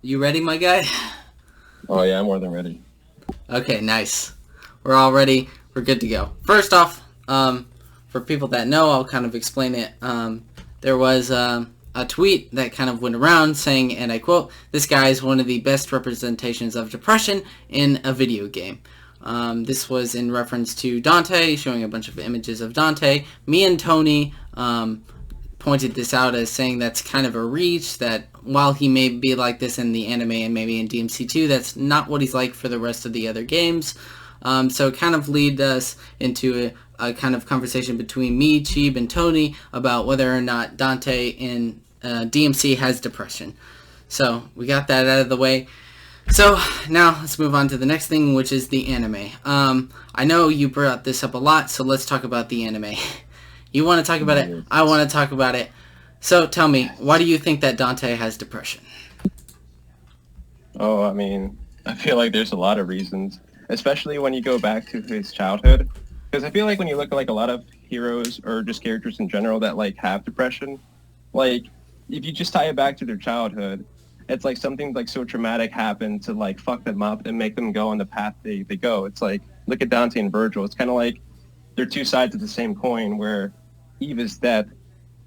You ready, my guy? Oh yeah, I'm more than ready. Okay, nice. We're all ready. We're good to go. First off, for people that know, I'll kind of explain it. There was a tweet that kind of went around saying, and I quote, "This guy is one of the best representations of depression in a video game." This was in reference to Dante, showing a bunch of images of Dante. Me and Tony pointed this out as saying that's kind of a reach, that while he may be like this in the anime and maybe in DMC2, that's not what he's like for the rest of the other games. So it kind of lead us into a kind of conversation between me, Cheeb, and Tony about whether or not Dante in DMC has depression. So we got that out of the way. So now let's move on to the next thing, which is the anime. I know you brought this up a lot, so let's talk about the anime. You want to talk about it? I want to talk about it. So tell me, why do you think that Dante has depression? Oh, I mean, I feel like there's a lot of reasons, especially when you go back to his childhood. Because I feel like when you look at like a lot of heroes or just characters in general that like have depression, like if you just tie it back to their childhood, it's like something like so traumatic happened to like fuck them up and make them go on the path they go. It's like, look at Dante and Vergil. It's kind of like they're two sides of the same coin where Eva's death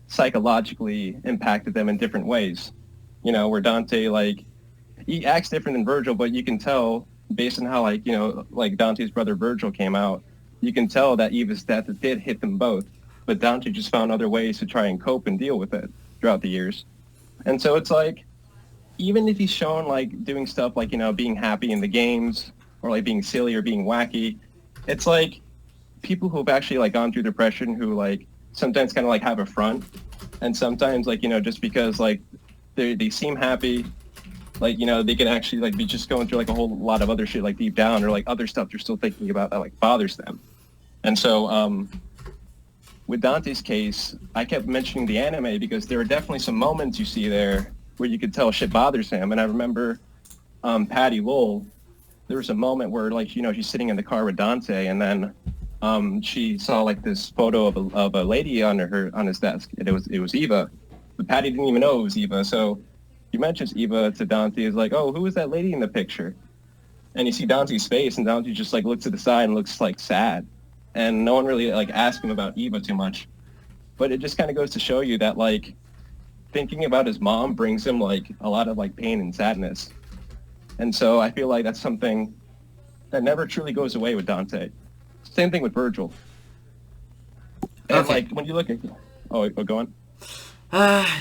psychologically impacted them in different ways. You know, where Dante, like, he acts different than Vergil, but you can tell based on how, like, you know, like Dante's brother Vergil came out, you can tell that Eva's death did hit them both. But Dante just found other ways to try and cope and deal with it throughout the years. And so it's like, even if he's shown, like, doing stuff like, you know, being happy in the games or, like, being silly or being wacky, it's like people who have actually, like, gone through depression who, like, sometimes kind of, like, have a front. And sometimes, like, you know, just because, like, they seem happy, like, you know, they can actually, like, be just going through, like, a whole lot of other shit, like, deep down or, like, other stuff they're still thinking about that, like, bothers them. And so with Dante's case, I kept mentioning the anime because there are definitely some moments you see there where you could tell shit bothers him. And I remember Patty Lowell, there was a moment where, like, you know, she's sitting in the car with Dante, and then she saw, like, this photo of a lady on his desk, and it was Eva. But Patty didn't even know it was Eva. So he mentions Eva to Dante, is like, "Oh, who is that lady in the picture?" And you see Dante's face, and Dante just, like, looks to the side and looks, like, sad. And no one really, like, asked him about Eva too much. But it just kind of goes to show you that, like, thinking about his mom brings him, like, a lot of, like, pain and sadness. And so I feel like that's something that never truly goes away with Dante. Same thing with Vergil. And, Okay. like, when you look at... Oh, go on.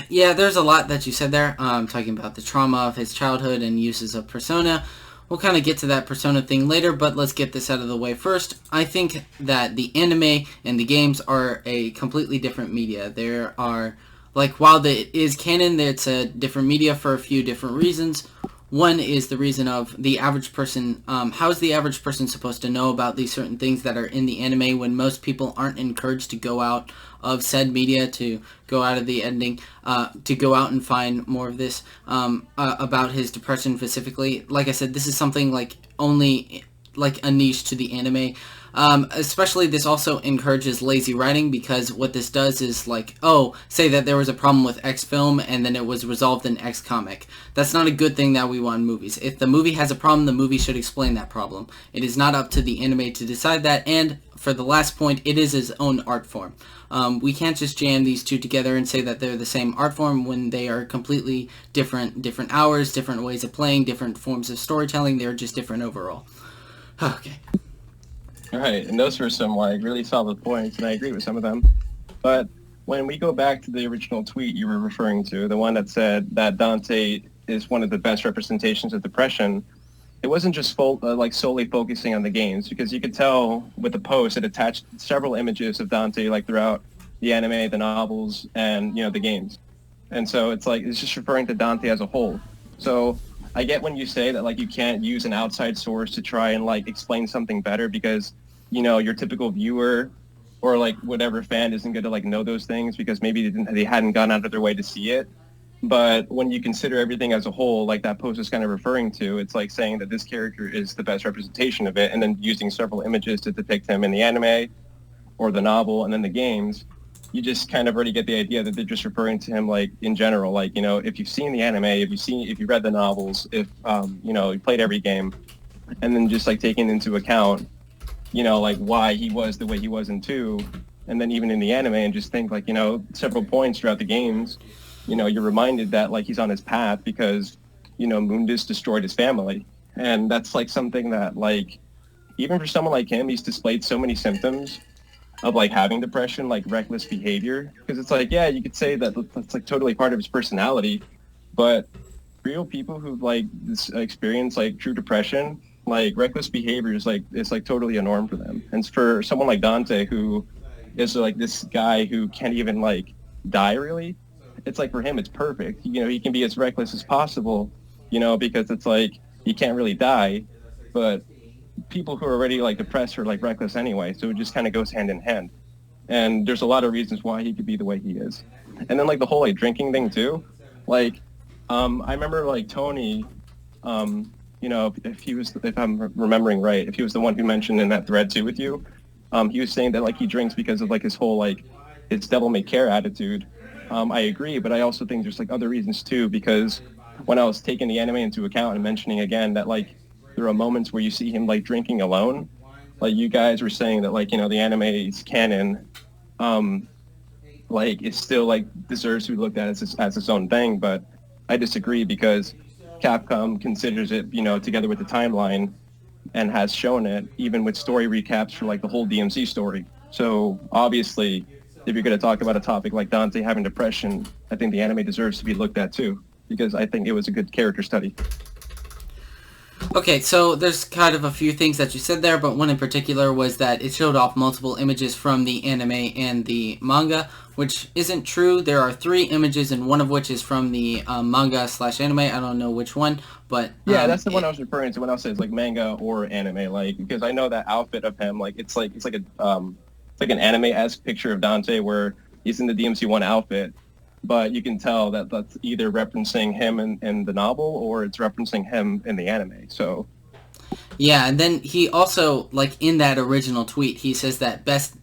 Yeah, there's a lot that you said there. Talking about the trauma of his childhood and uses of persona. We'll kind of get to that persona thing later, but let's get this out of the way first. I think that the anime and the games are a completely different media. There are, like, while it is canon, it's a different media for a few different reasons. One is the reason of the average person. How is the average person supposed to know about these certain things that are in the anime when most people aren't encouraged to go out of said media, to go out of the ending, to go out and find more of this about his depression specifically? Like I said, this is something like only like a niche to the anime. Especially this also encourages lazy writing, because what this does is, like, oh, say that there was a problem with X film and then it was resolved in X comic. That's not a good thing that we want in movies. If the movie has a problem, the movie should explain that problem. It is not up to the anime to decide that, and for the last point, it is its own art form. We can't just jam these two together and say that they're the same art form when they are completely different hours, different ways of playing, different forms of storytelling. They're just different overall. Okay. All right, and those were some, like, really solid points, and I agree with some of them. But when we go back to the original tweet you were referring to, the one that said that Dante is one of the best representations of depression, it wasn't just like solely focusing on the games, because you could tell with the post it attached several images of Dante, like, throughout the anime, the novels, and, you know, the games. And so it's like it's just referring to Dante as a whole. So I get when you say that, like, you can't use an outside source to try and, like, explain something better, because, you know, your typical viewer or, like, whatever fan isn't going to, like, know those things because maybe they hadn't gone out of their way to see it. But when you consider everything as a whole, like that post is kind of referring to, it's like saying that this character is the best representation of it, and then using several images to depict him in the anime or the novel and then the games. you just kind of already get the idea that they're just referring to him like in general. Like, you know, if you've seen the anime, if you read the novels, if you know, you played every game, and then just like taking into account, you know, like why he was the way he was in 2, and then even in the anime, and just think like, you know, several points throughout the games, you know, you're reminded that like he's on his path because, you know, Mundus destroyed his family. And that's like something that like, even for someone like him, he's displayed so many symptoms of like having depression, like reckless behavior. Because it's like, yeah, you could say that that's like totally part of his personality, but real people who've like experienced like true depression, like reckless behavior is like, it's like totally a norm for them. And for someone like Dante, who is like this guy who can't even like die really, it's like for him it's perfect. You know, he can be as reckless as possible, you know, because it's like he can't really die, but people who are already like depressed are like reckless anyway, so it just kind of goes hand in hand. And there's a lot of reasons why he could be the way he is. And then like the whole like drinking thing too, like I remember like Tony, you know, if I'm remembering right, if he was the one who mentioned in that thread too with you, he was saying that like he drinks because of like his whole like his devil may care attitude. I agree, but I also think there's like other reasons too, because when I was taking the anime into account and mentioning again that like there are moments where you see him like drinking alone, like you guys were saying that like, you know, the anime's canon like it still like deserves to be looked at as its own thing, but I disagree because Capcom considers it, you know, together with the timeline, and has shown it even with story recaps for like the whole DMC story. So obviously, if you're going to talk about a topic like Dante having depression, I think the anime deserves to be looked at too, because I think it was a good character study. Okay, so there's kind of a few things that you said there, but one in particular was that it showed off multiple images from the anime and the manga, which isn't true. There are 3 images, and one of which is from the manga/anime. I don't know which one, but yeah, that's the one I was referring to when I said like manga or anime, like because I know that outfit of him, like it's like an anime-esque picture of Dante where he's in the DMC1 outfit, but you can tell that that's either referencing him in the novel or it's referencing him in the anime. So yeah, and then he also, like in that original tweet, he says that best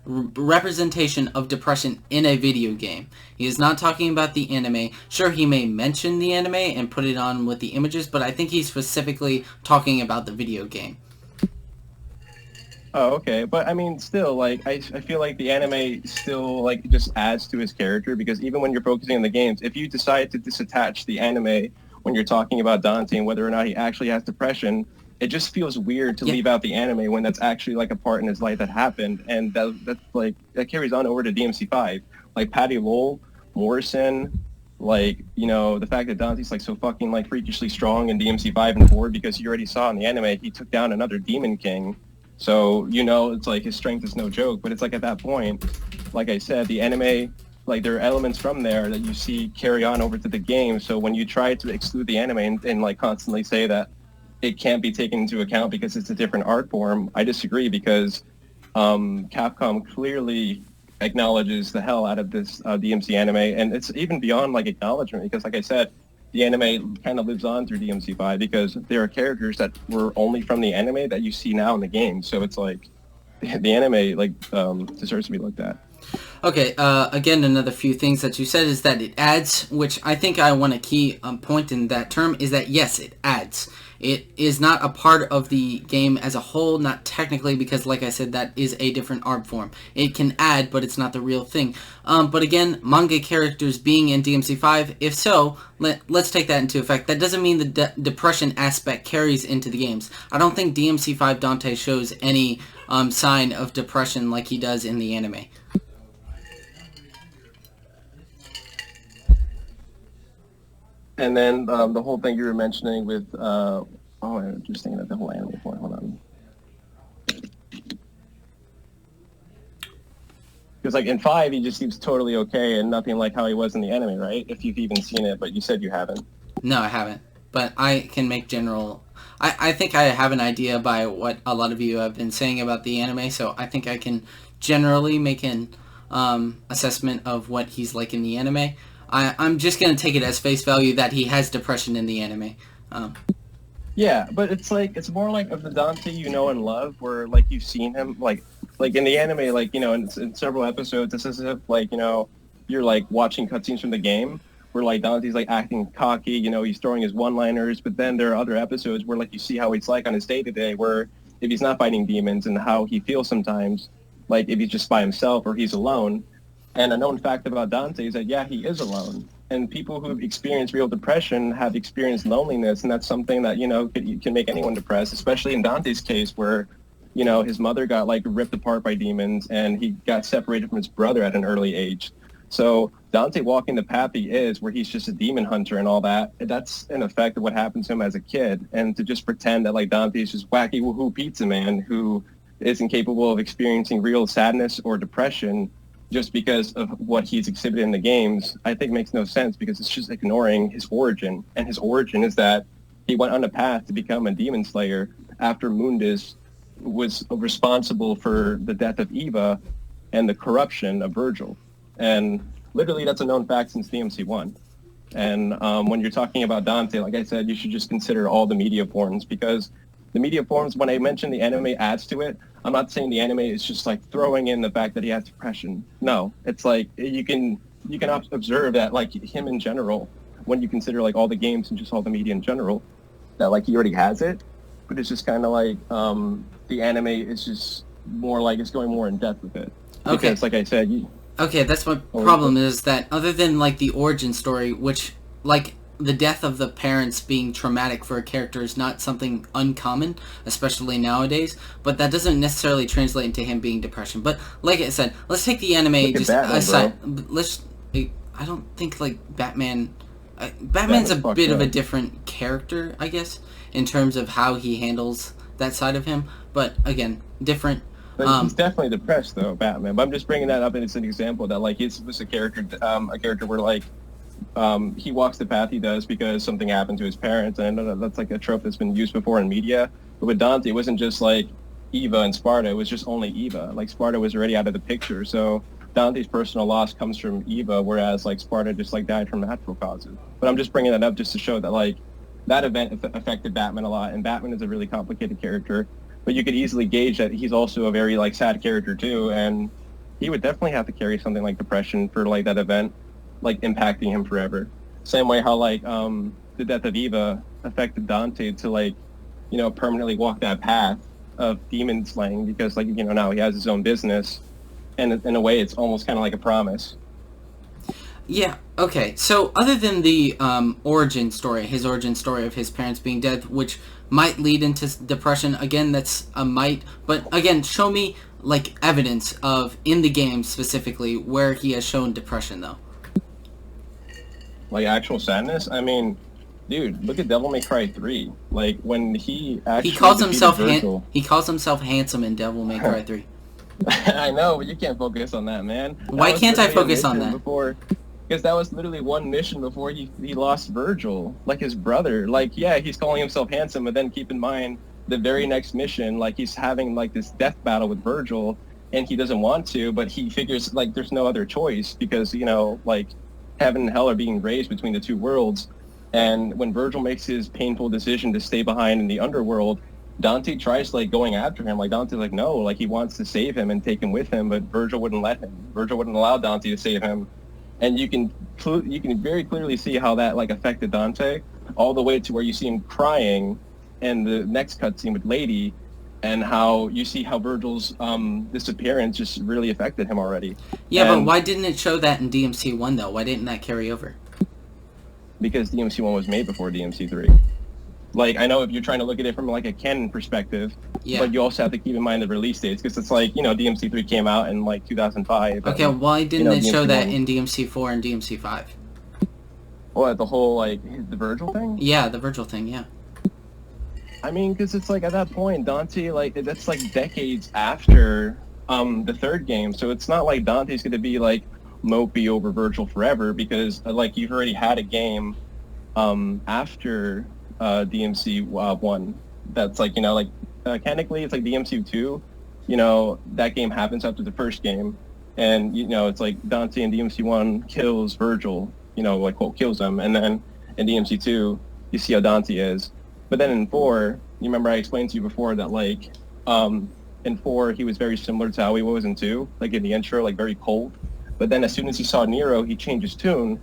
representation of depression in a video game. He is not talking about the anime. Sure, he may mention the anime and put it on with the images, but I think he's specifically talking about the video game. Oh, okay. But I mean, still, like, I feel like the anime still, like, just adds to his character, because even when you're focusing on the games, if you decide to disattach the anime when you're talking about Dante and whether or not he actually has depression, it just feels weird to leave out the anime when that's actually, like, a part in his life that happened. And that's like, that carries on over to DMC5. Like, Patty Lowell, Morrison, like, you know, the fact that Dante's, like, so fucking, like, freakishly strong in DMC5 and 4, because you already saw in the anime he took down another Demon King. So, you know, it's like his strength is no joke, but it's like at that point, like I said, the anime, like there are elements from there that you see carry on over to the game. So when you try to exclude the anime and like constantly say that it can't be taken into account because it's a different art form, I disagree, because Capcom clearly acknowledges the hell out of this DMC anime, and it's even beyond like acknowledgement, because like I said, the anime kind of lives on through DMC5 because there are characters that were only from the anime that you see now in the game. So it's like the anime like deserves to be looked at. Okay, again, another few things that you said is that it adds, which I think I want to key point in that term, is that yes, it adds. It is not a part of the game as a whole, not technically, because like I said, that is a different art form. It can add, but it's not the real thing. But again, manga characters being in DMC5, if so, let's take that into effect. That doesn't mean the depression aspect carries into the games. I don't think DMC5 Dante shows any sign of depression like he does in the anime. And then the whole thing you were mentioning with, I'm just thinking of the whole anime point. Hold on. Because like in 5, he just seems totally okay and nothing like how he was in the anime, right? If you've even seen it, but you said you haven't. No, I haven't. But I can make general... I think I have an idea by what a lot of you have been saying about the anime, so I think I can generally make an assessment of what he's like in the anime. I'm just going to take it as face value that he has depression in the anime. Yeah, but it's like it's more like of the Dante you know and love, where like you've seen him like in the anime, like in several episodes, it's as if like you're like watching cutscenes from the game, where like Dante's like acting cocky, he's throwing his one-liners, but then there are other episodes where like you see how he's like on his day-to-day, where if he's not fighting demons and how he feels sometimes, like if he's just by himself or he's alone. And a known fact about Dante is that, yeah, he is alone. And people who've experienced real depression have experienced loneliness, and that's something that, can make anyone depressed, especially in Dante's case where, his mother got, like, ripped apart by demons, and he got separated from his brother at an early age. So Dante walking the path he is, where he's just a demon hunter and all that, that's an effect of what happened to him as a kid. And to just pretend that, like, Dante's just wacky woohoo pizza man who isn't capable of experiencing real sadness or depression just because of what he's exhibited in the games, I think makes no sense, because it's just ignoring his origin. And his origin is that he went on a path to become a demon slayer after Mundus was responsible for the death of Eva and the corruption of Vergil. And literally that's a known fact since DMC 1. And when you're talking about Dante, like I said, you should just consider all the media forms, because the media forms, when I mentioned the anime adds to it, I'm not saying the anime is just like throwing in the fact that he has depression. No, it's like you can observe that like him in general, when you consider like all the games and just all the media in general, that like he already has it, but it's just kind of like the anime is just more like it's going more in depth with it. Okay. Because like I said, okay, that's my problem is that other than like the origin story, which like the death of the parents being traumatic for a character is not something uncommon, especially nowadays, but that doesn't necessarily translate into him being depression. But like I said, let's take the anime just Batman, aside. I don't think like Batman's a bit of a different character, I guess, in terms of how he handles that side of him. But again, different. But he's definitely depressed though, Batman. But I'm just bringing that up as an example that like he's was a character where like he walks the path he does because something happened to his parents, and I know that's like a trope that's been used before in media. But with Dante, it wasn't just like Eva and Sparta; it was just only Eva. Like Sparta was already out of the picture, so Dante's personal loss comes from Eva, whereas like Sparta just like died from natural causes. But I'm just bringing that up just to show that like that event affected Batman a lot, and Batman is a really complicated character. But you could easily gauge that he's also a very like sad character too, and he would definitely have to carry something like depression for like that event, like impacting him forever. Same way how like the death of Eva affected Dante to like permanently walk that path of demon slaying, because like now he has his own business, and in a way it's almost kind of like a promise. Yeah, okay. So other than the origin story, his origin story of his parents being dead, which might lead into depression, again, that's a might. But again, show me like evidence of, in the game specifically, where he has shown depression, though. Like actual sadness? I mean, dude, look at Devil May Cry 3. Like when he actually he calls himself Vergil. he calls himself handsome in Devil May Cry 3. I know, but you can't focus on that, man. Why can't I focus on that? Because that was literally one mission before he lost Vergil, like his brother. Like, yeah, he's calling himself handsome, but then keep in mind the very next mission, like he's having like this death battle with Vergil, and he doesn't want to, but he figures like there's no other choice, because like heaven and hell are being raised between the two worlds. And when Vergil makes his painful decision to stay behind in the underworld, Dante tries like going after him. Like Dante's like, no, like he wants to save him and take him with him, but Vergil wouldn't let him. Vergil wouldn't allow Dante to save him. And you can very clearly see how that like affected Dante, all the way to where you see him crying in the next cutscene with Lady, and how you see how Vergil's disappearance just really affected him already. Yeah, but why didn't it show that in DMC 1 though? Why didn't that carry over? Because DMC 1 was made before DMC 3. Like, I know if you're trying to look at it from like a canon perspective, yeah, but you also have to keep in mind the release dates, because it's like, DMC 3 came out in like 2005. Okay, and, why didn't it show DMC1. that in DMC 4 and DMC 5? What, the whole like the Vergil thing? Yeah, the Vergil thing, yeah. I mean, because it's like at that point, Dante, like that's like decades after the third game, so it's not like Dante's gonna be like mopey over Vergil forever, because like you've already had a game after DMC 1 that's like technically it's like DMC 2, that game happens after the first game, and it's like Dante in DMC 1 kills Vergil, like quote kills him, and then in DMC 2 you see how Dante is, But then in 4, you remember I explained to you before that, like, in 4, he was very similar to how he was in 2, like in the intro, like very cold. But then as soon as he saw Nero, he changed his tune.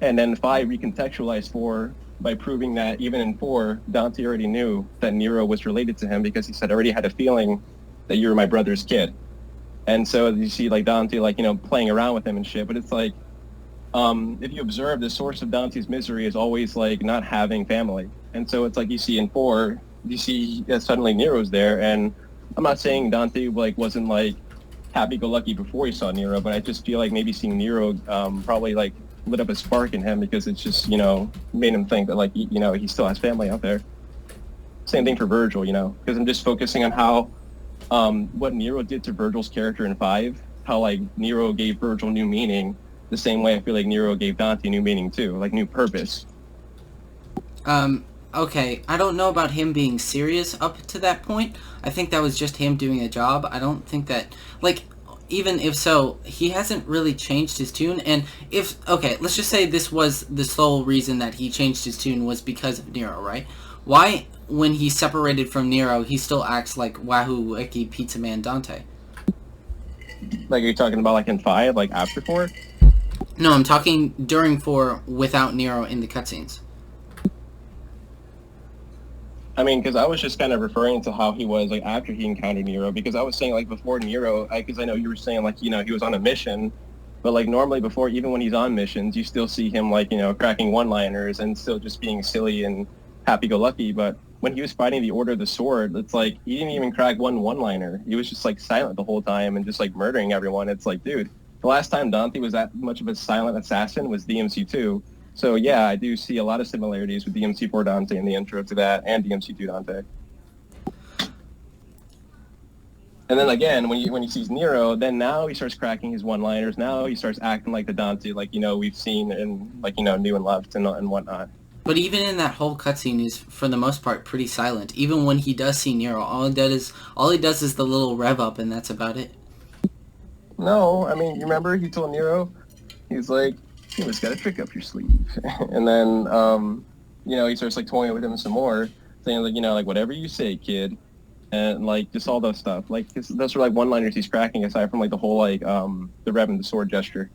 And then 5 recontextualized 4 by proving that even in 4, Dante already knew that Nero was related to him because he said, I already had a feeling that you were my brother's kid. And so you see, like, Dante, like, playing around with him and shit. But it's like, if you observe, the source of Dante's misery is always, like, not having family. And so it's like you see in 4, you see that suddenly Nero's there. And I'm not saying Dante, like, wasn't, like, happy-go-lucky before he saw Nero, but I just feel like maybe seeing Nero probably, like, lit up a spark in him because it's just, made him think that, like, he still has family out there. Same thing for Vergil, because I'm just focusing on how, what Nero did to Vergil's character in 5, how, like, Nero gave Vergil new meaning, the same way I feel like Nero gave Dante new meaning too, like new purpose. Okay, I don't know about him being serious up to that point. I think that was just him doing a job. I don't think that, like, even if so, he hasn't really changed his tune. And if, okay, let's just say this was the sole reason that he changed his tune was because of Nero, right? Why, when he's separated from Nero, he still acts like Wahoo Wiki Pizza Man Dante? Like, are you talking about, like, in 5, like, after 4? No, I'm talking during 4 without Nero in the cutscenes. I mean, because I was just kind of referring to how he was, like, after he encountered Nero, because I was saying, like, before Nero, because I know you were saying, like, he was on a mission, but, like, normally before, even when he's on missions, you still see him, like, cracking one-liners and still just being silly and happy-go-lucky, but when he was fighting the Order of the Sword, it's like, he didn't even crack one-liner. He was just, like, silent the whole time and just, like, murdering everyone. It's like, dude, the last time Dante was that much of a silent assassin was DMC 2. So yeah, I do see a lot of similarities with DMC 4 Dante in the intro to that, and DMC 2 Dante. And then again, when he sees Nero, then now he starts cracking his one-liners. Now he starts acting like the Dante, like, we've seen in, like, New and Loved and whatnot. But even in that whole cutscene is, for the most part, pretty silent. Even when he does see Nero, all he does is the little rev up, and that's about it. No, I mean, you remember he told Nero, he's like, you just got a trick up your sleeve. And then, he starts, like, toying with him some more, saying, like, like, whatever you say, kid. And, like, just all those stuff. Like, those are, like, one-liners he's cracking, aside from, like, the whole, like, the rev and the sword gesture.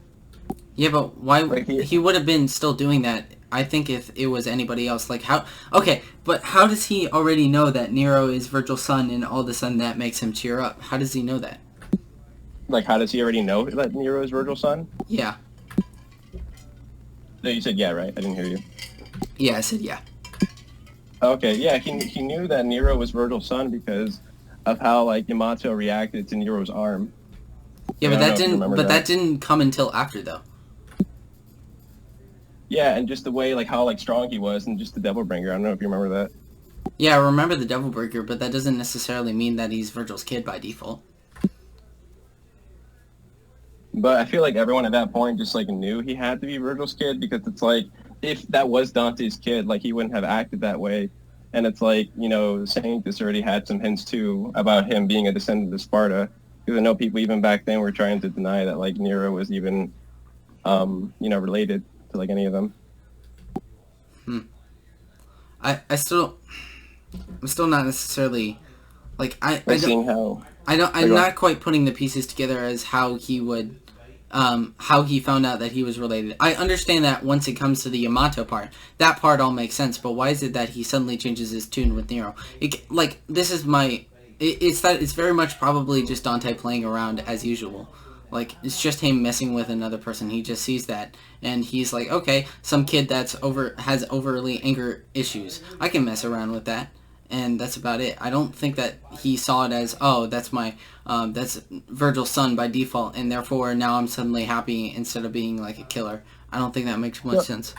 Yeah, but why... Like, he would have been still doing that, I think, if it was anybody else. Like, how... Okay, but how does he already know that Nero is Vergil's son, and all of a sudden that makes him cheer up? How does he know that? Like, how does he already know that Nero is Vergil's son? Yeah. No, you said yeah, right? I didn't hear you. Yeah, I said yeah. Okay, yeah, he knew that Nero was Vergil's son because of how, like, Yamato reacted to Nero's arm. Yeah, but that didn't come until after, though. Yeah, and just the way, like, how, like, strong he was, and just the Devil Bringer. I don't know if you remember that. Yeah, I remember the Devil Breaker, but that doesn't necessarily mean that he's Vergil's kid by default. But I feel like everyone at that point just, like, knew he had to be Vergil's kid, because it's like, if that was Dante's kid, like, he wouldn't have acted that way. And it's like, Sanctus already had some hints, too, about him being a descendant of Sparta. Because I know people even back then were trying to deny that, like, Nero was even, related to, like, any of them. I'm still not necessarily, like, I'm not quite putting the pieces together as how he would, how he found out that he was related. I understand that once it comes to the Yamato part, that part all makes sense, but why is it that he suddenly changes his tune with Nero? It's very much probably just Dante playing around as usual. Like, it's just him messing with another person. He just sees that, and he's like, okay, some kid has overly anger issues. I can mess around with that. And that's about it. I don't think that he saw it as, oh, that's Vergil's son by default, and therefore now I'm suddenly happy instead of being like a killer. I don't think that makes much sense.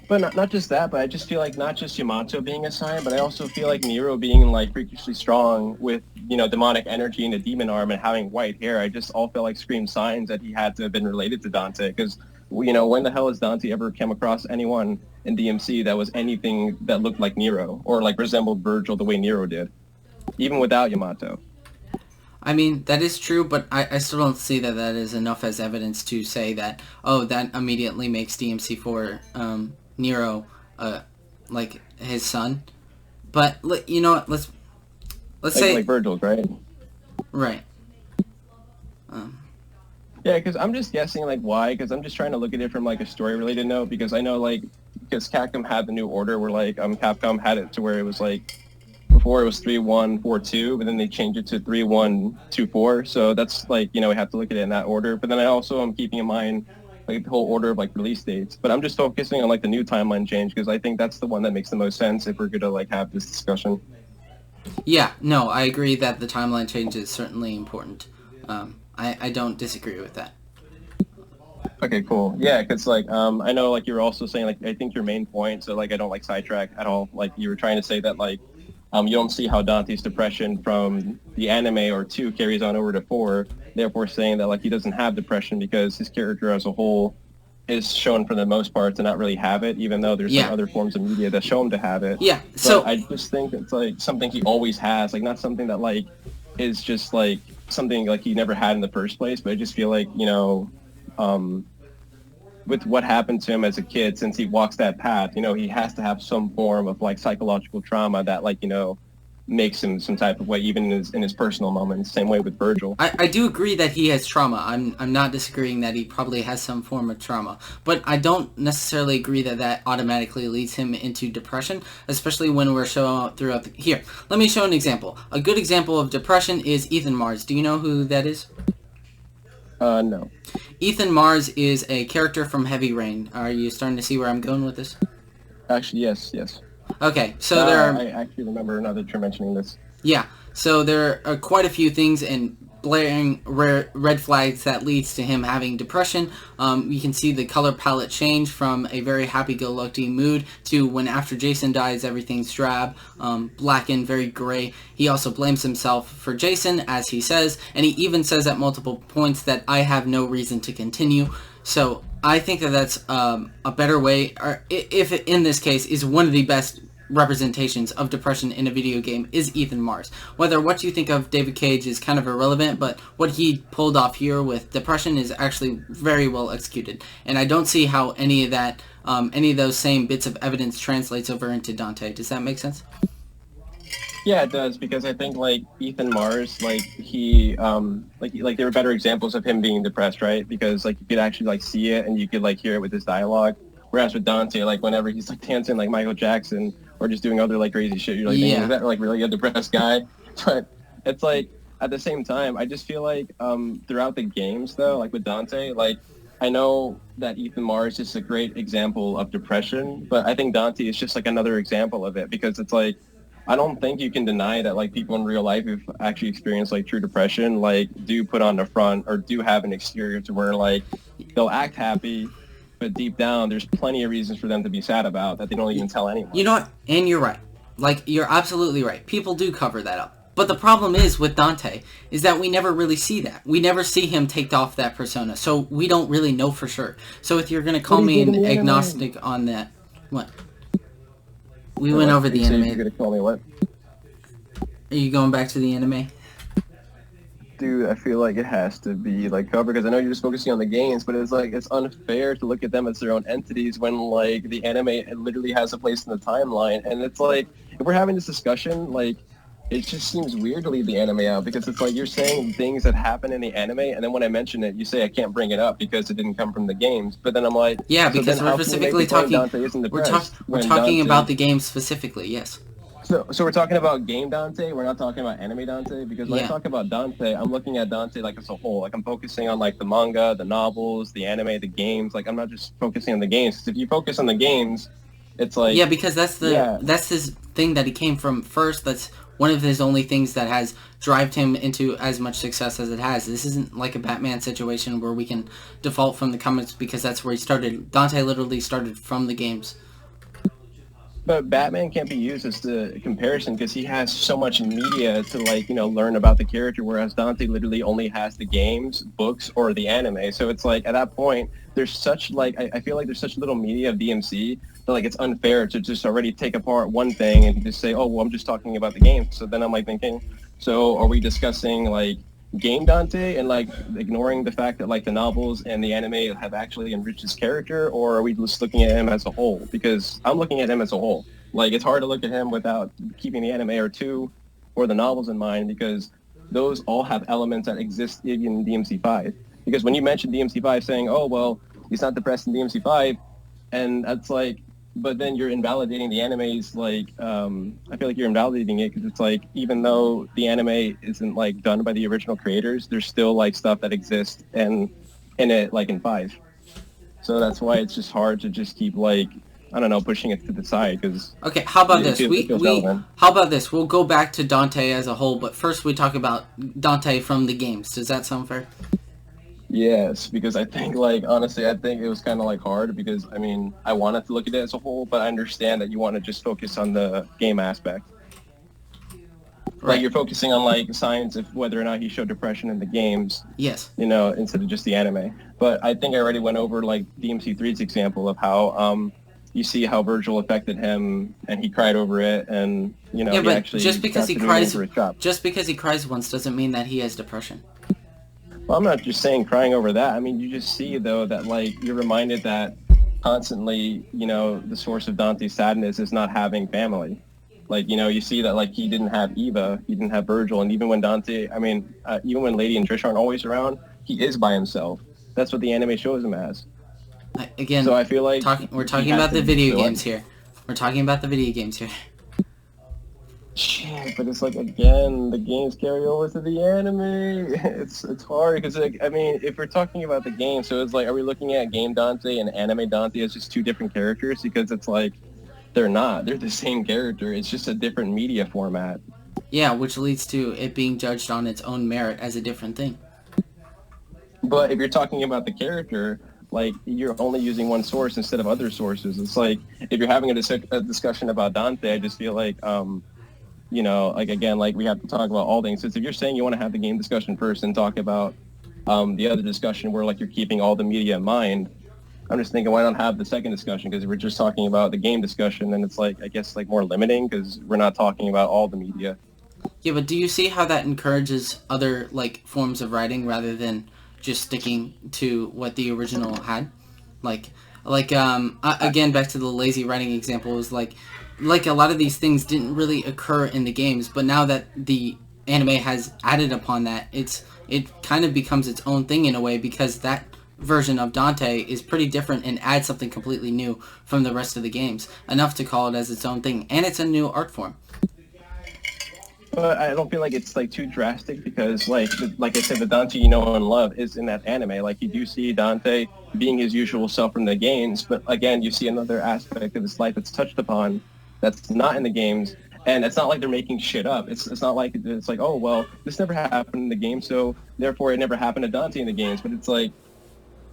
But not just that, but I just feel like not just Yamato being a sign, but I also feel like Nero being, like, freakishly strong with, demonic energy and a demon arm and having white hair. I just all felt like screamed signs that he had to have been related to Dante, because, when the hell has Dante ever come across anyone in DMC that was anything that looked like Nero or, like, resembled Vergil the way Nero did, even without Yamato? I mean, that is true, but I still don't see that is enough as evidence to say that, oh, that immediately makes DMC4 Nero, like, his son. But you know what? Let's say like Vergil's, right? right. Yeah, because I'm just guessing like why. Because I'm just trying to look at it from like a story related note. Because I know like because Capcom had the new order where like Capcom had it to where it was like before it was 3-1-4-2, but then they changed it to 3-1-2-4. So that's like we have to look at it in that order. But then I also am keeping in mind like the whole order of like release dates. But I'm just focusing on like the new timeline change because I think that's the one that makes the most sense if we're going to like have this discussion. Yeah, no, I agree that the timeline change is certainly important. I don't disagree with that. Okay, cool. Yeah, because like I know like you were also saying like I think your main point. So like I don't like sidetrack at all. Like you were trying to say that like you don't see how Dante's depression from the anime or 2 carries on over to 4. Therefore, saying that like he doesn't have depression because his character as a whole is shown for the most part to not really have it, even though there's some other forms of media that show him to have it. Yeah. So I just think it's like something he always has, like not something that like is just like something like he never had in the first place. But I just feel like with what happened to him as a kid, since he walks that path, he has to have some form of like psychological trauma that like makes him some type of way, even in his personal moments. Same way with Vergil. I do agree that he has trauma. I'm not disagreeing that he probably has some form of trauma, but I don't necessarily agree that that automatically leads him into depression, especially when we're showing throughout here. Let me show an example. A good example of depression is Ethan Mars. Do you know who that is? No. Ethan Mars is a character from Heavy Rain. Are you starting to see where I'm going with this? Actually, yes. Okay, so there are... I actually remember now that you're mentioning this. Yeah, so there are quite a few things and blaring red flags that leads to him having depression. You can see the color palette change from a very happy-go-lucky mood to when after Jason dies, everything's drab, blackened, very gray. He also blames himself for Jason, as he says, and he even says at multiple points that I have no reason to continue. So I think that that's a better way, or if it, in this case, is one of the best representations of depression in a video game is Ethan Mars. Whether what you think of David Cage is kind of irrelevant, but what he pulled off here with depression is actually very well executed. And I don't see how any of that, any of those same bits of evidence translates over into Dante. Does that make sense? Yeah, it does, because I think like Ethan Mars, like he, like there were better examples of him being depressed, right? Because like you could actually like see it and you could like hear it with his dialogue. Whereas with Dante, like whenever he's like dancing like Michael Jackson or just doing other like crazy shit, you're like, thinking, is that like really a depressed guy? But it's like at the same time, I just feel like throughout the games though, like with Dante, like I know that Ethan Mars is a great example of depression, but I think Dante is just like another example of it, because it's like I don't think you can deny that like people in real life who've actually experienced like true depression like do put on the front or do have an exterior to where like they'll act happy, but deep down there's plenty of reasons for them to be sad about that they don't even tell anyone. You know what? And you're right. Like, you're absolutely right. People do cover that up. But the problem is with Dante is that we never really see that. We never see him take off that persona. So we don't really know for sure. So if you're going to call me an agnostic on that... What? We went over the anime. You're going to call me what? Are you going back to the anime? Dude, I feel like it has to be like covered, because I know you're just focusing on the games, but it's like it's unfair to look at them as their own entities when like the anime literally has a place in the timeline. And it's like if we're having this discussion, like it just seems weird to leave the anime out, because it's like you're saying things that happen in the anime, and then when I mention it, you say I can't bring it up because it didn't come from the games. But then I'm like, yeah, because we're specifically talking. We're talking about the game specifically. Yes. So we're talking about game Dante. We're not talking about anime Dante, because when I talk about Dante, I'm looking at Dante like as a whole. Like I'm focusing on like the manga, the novels, the anime, the games. Like I'm not just focusing on the games. Because if you focus on the games, it's like because that's his thing that he came from first. That's one of his only things that has driven him into as much success as it has. This isn't like a Batman situation where we can default from the comics because that's where he started. Dante literally started from the games. But Batman can't be used as the comparison because he has so much media to like, learn about the character, whereas Dante literally only has the games, books, or the anime. So it's like at that point, there's such like, I feel like there's such little media of DMC that like it's unfair to just already take apart one thing and just say, oh, well, I'm just talking about the game. So then I'm like thinking, so are we discussing like game Dante and like ignoring the fact that like the novels and the anime have actually enriched his character, or are we just looking at him as a whole? Because I'm looking at him as a whole. Like, it's hard to look at him without keeping the anime or two or the novels in mind, because those all have elements that exist in DMC5. Because when you mention DMC5 saying, oh, well, he's not depressed in DMC5, and that's like, but then you're invalidating the anime's, like, I feel like you're invalidating it, because it's like, even though the anime isn't, like, done by the original creators, there's still, like, stuff that exists in it, like, in 5. So that's why it's just hard to just keep, like, I don't know, pushing it to the side, because... Okay, how about this? Relevant. How about this? We'll go back to Dante as a whole, but first we talk about Dante from the games. Does that sound fair? Yes, because I think, like, honestly, I think it was kind of, like, hard, because, I mean, I wanted to look at it as a whole, but I understand that you want to just focus on the game aspect. Right. Like, you're focusing on, like, science of whether or not he showed depression in the games. Yes. You know, instead of just the anime. But I think I already went over, like, DMC3's example of how, you see how Vergil affected him, and he cried over it, and, you know, yeah, he but actually... just because he cries once doesn't mean that he has depression. Well, I'm not just saying crying over that. I mean, you just see, though, that, like, you're reminded that constantly, you know, the source of Dante's sadness is not having family. Like, you know, you see that, like, he didn't have Eva, he didn't have Vergil, and even when Dante, I mean, even when Lady and Trish aren't always around, he is by himself. That's what the anime shows him as. Again, so I feel like we're talking about the video games here. We're talking about the video games here. Shit, but it's like, again, the games carry over to the anime. It's hard, because, like, I mean, if we're talking about the game, so it's like, are we looking at Game Dante and Anime Dante as just two different characters? Because it's like, they're not. They're the same character. It's just a different media format. Yeah, which leads to it being judged on its own merit as a different thing. But if you're talking about the character, like, you're only using one source instead of other sources. It's like, if you're having a discussion about Dante, I just feel like, you know, like, again, like, we have to talk about all things. Since if you're saying you want to have the game discussion first and talk about the other discussion where, like, you're keeping all the media in mind, I'm just thinking, why not have the second discussion? Because we're just talking about the game discussion, and it's, like, I guess, like, more limiting, because we're not talking about all the media. Yeah, but do you see how that encourages other, like, forms of writing rather than just sticking to what the original had? Again, back to the lazy writing example, is like a lot of these things didn't really occur in the games, but now that the anime has added upon that, it kind of becomes its own thing in a way, because that version of Dante is pretty different and adds something completely new from the rest of the games, enough to call it as its own thing, and it's a new art form. But I don't feel like it's, like, too drastic, because, like I said, the Dante you know and love is in that anime. Like, you do see Dante being his usual self from the games, but again, you see another aspect of his life that's touched upon that's not in the games. And it's not like they're making shit up. It's not like it's like, oh, well, this never happened in the game, so therefore it never happened to Dante in the games. But it's like,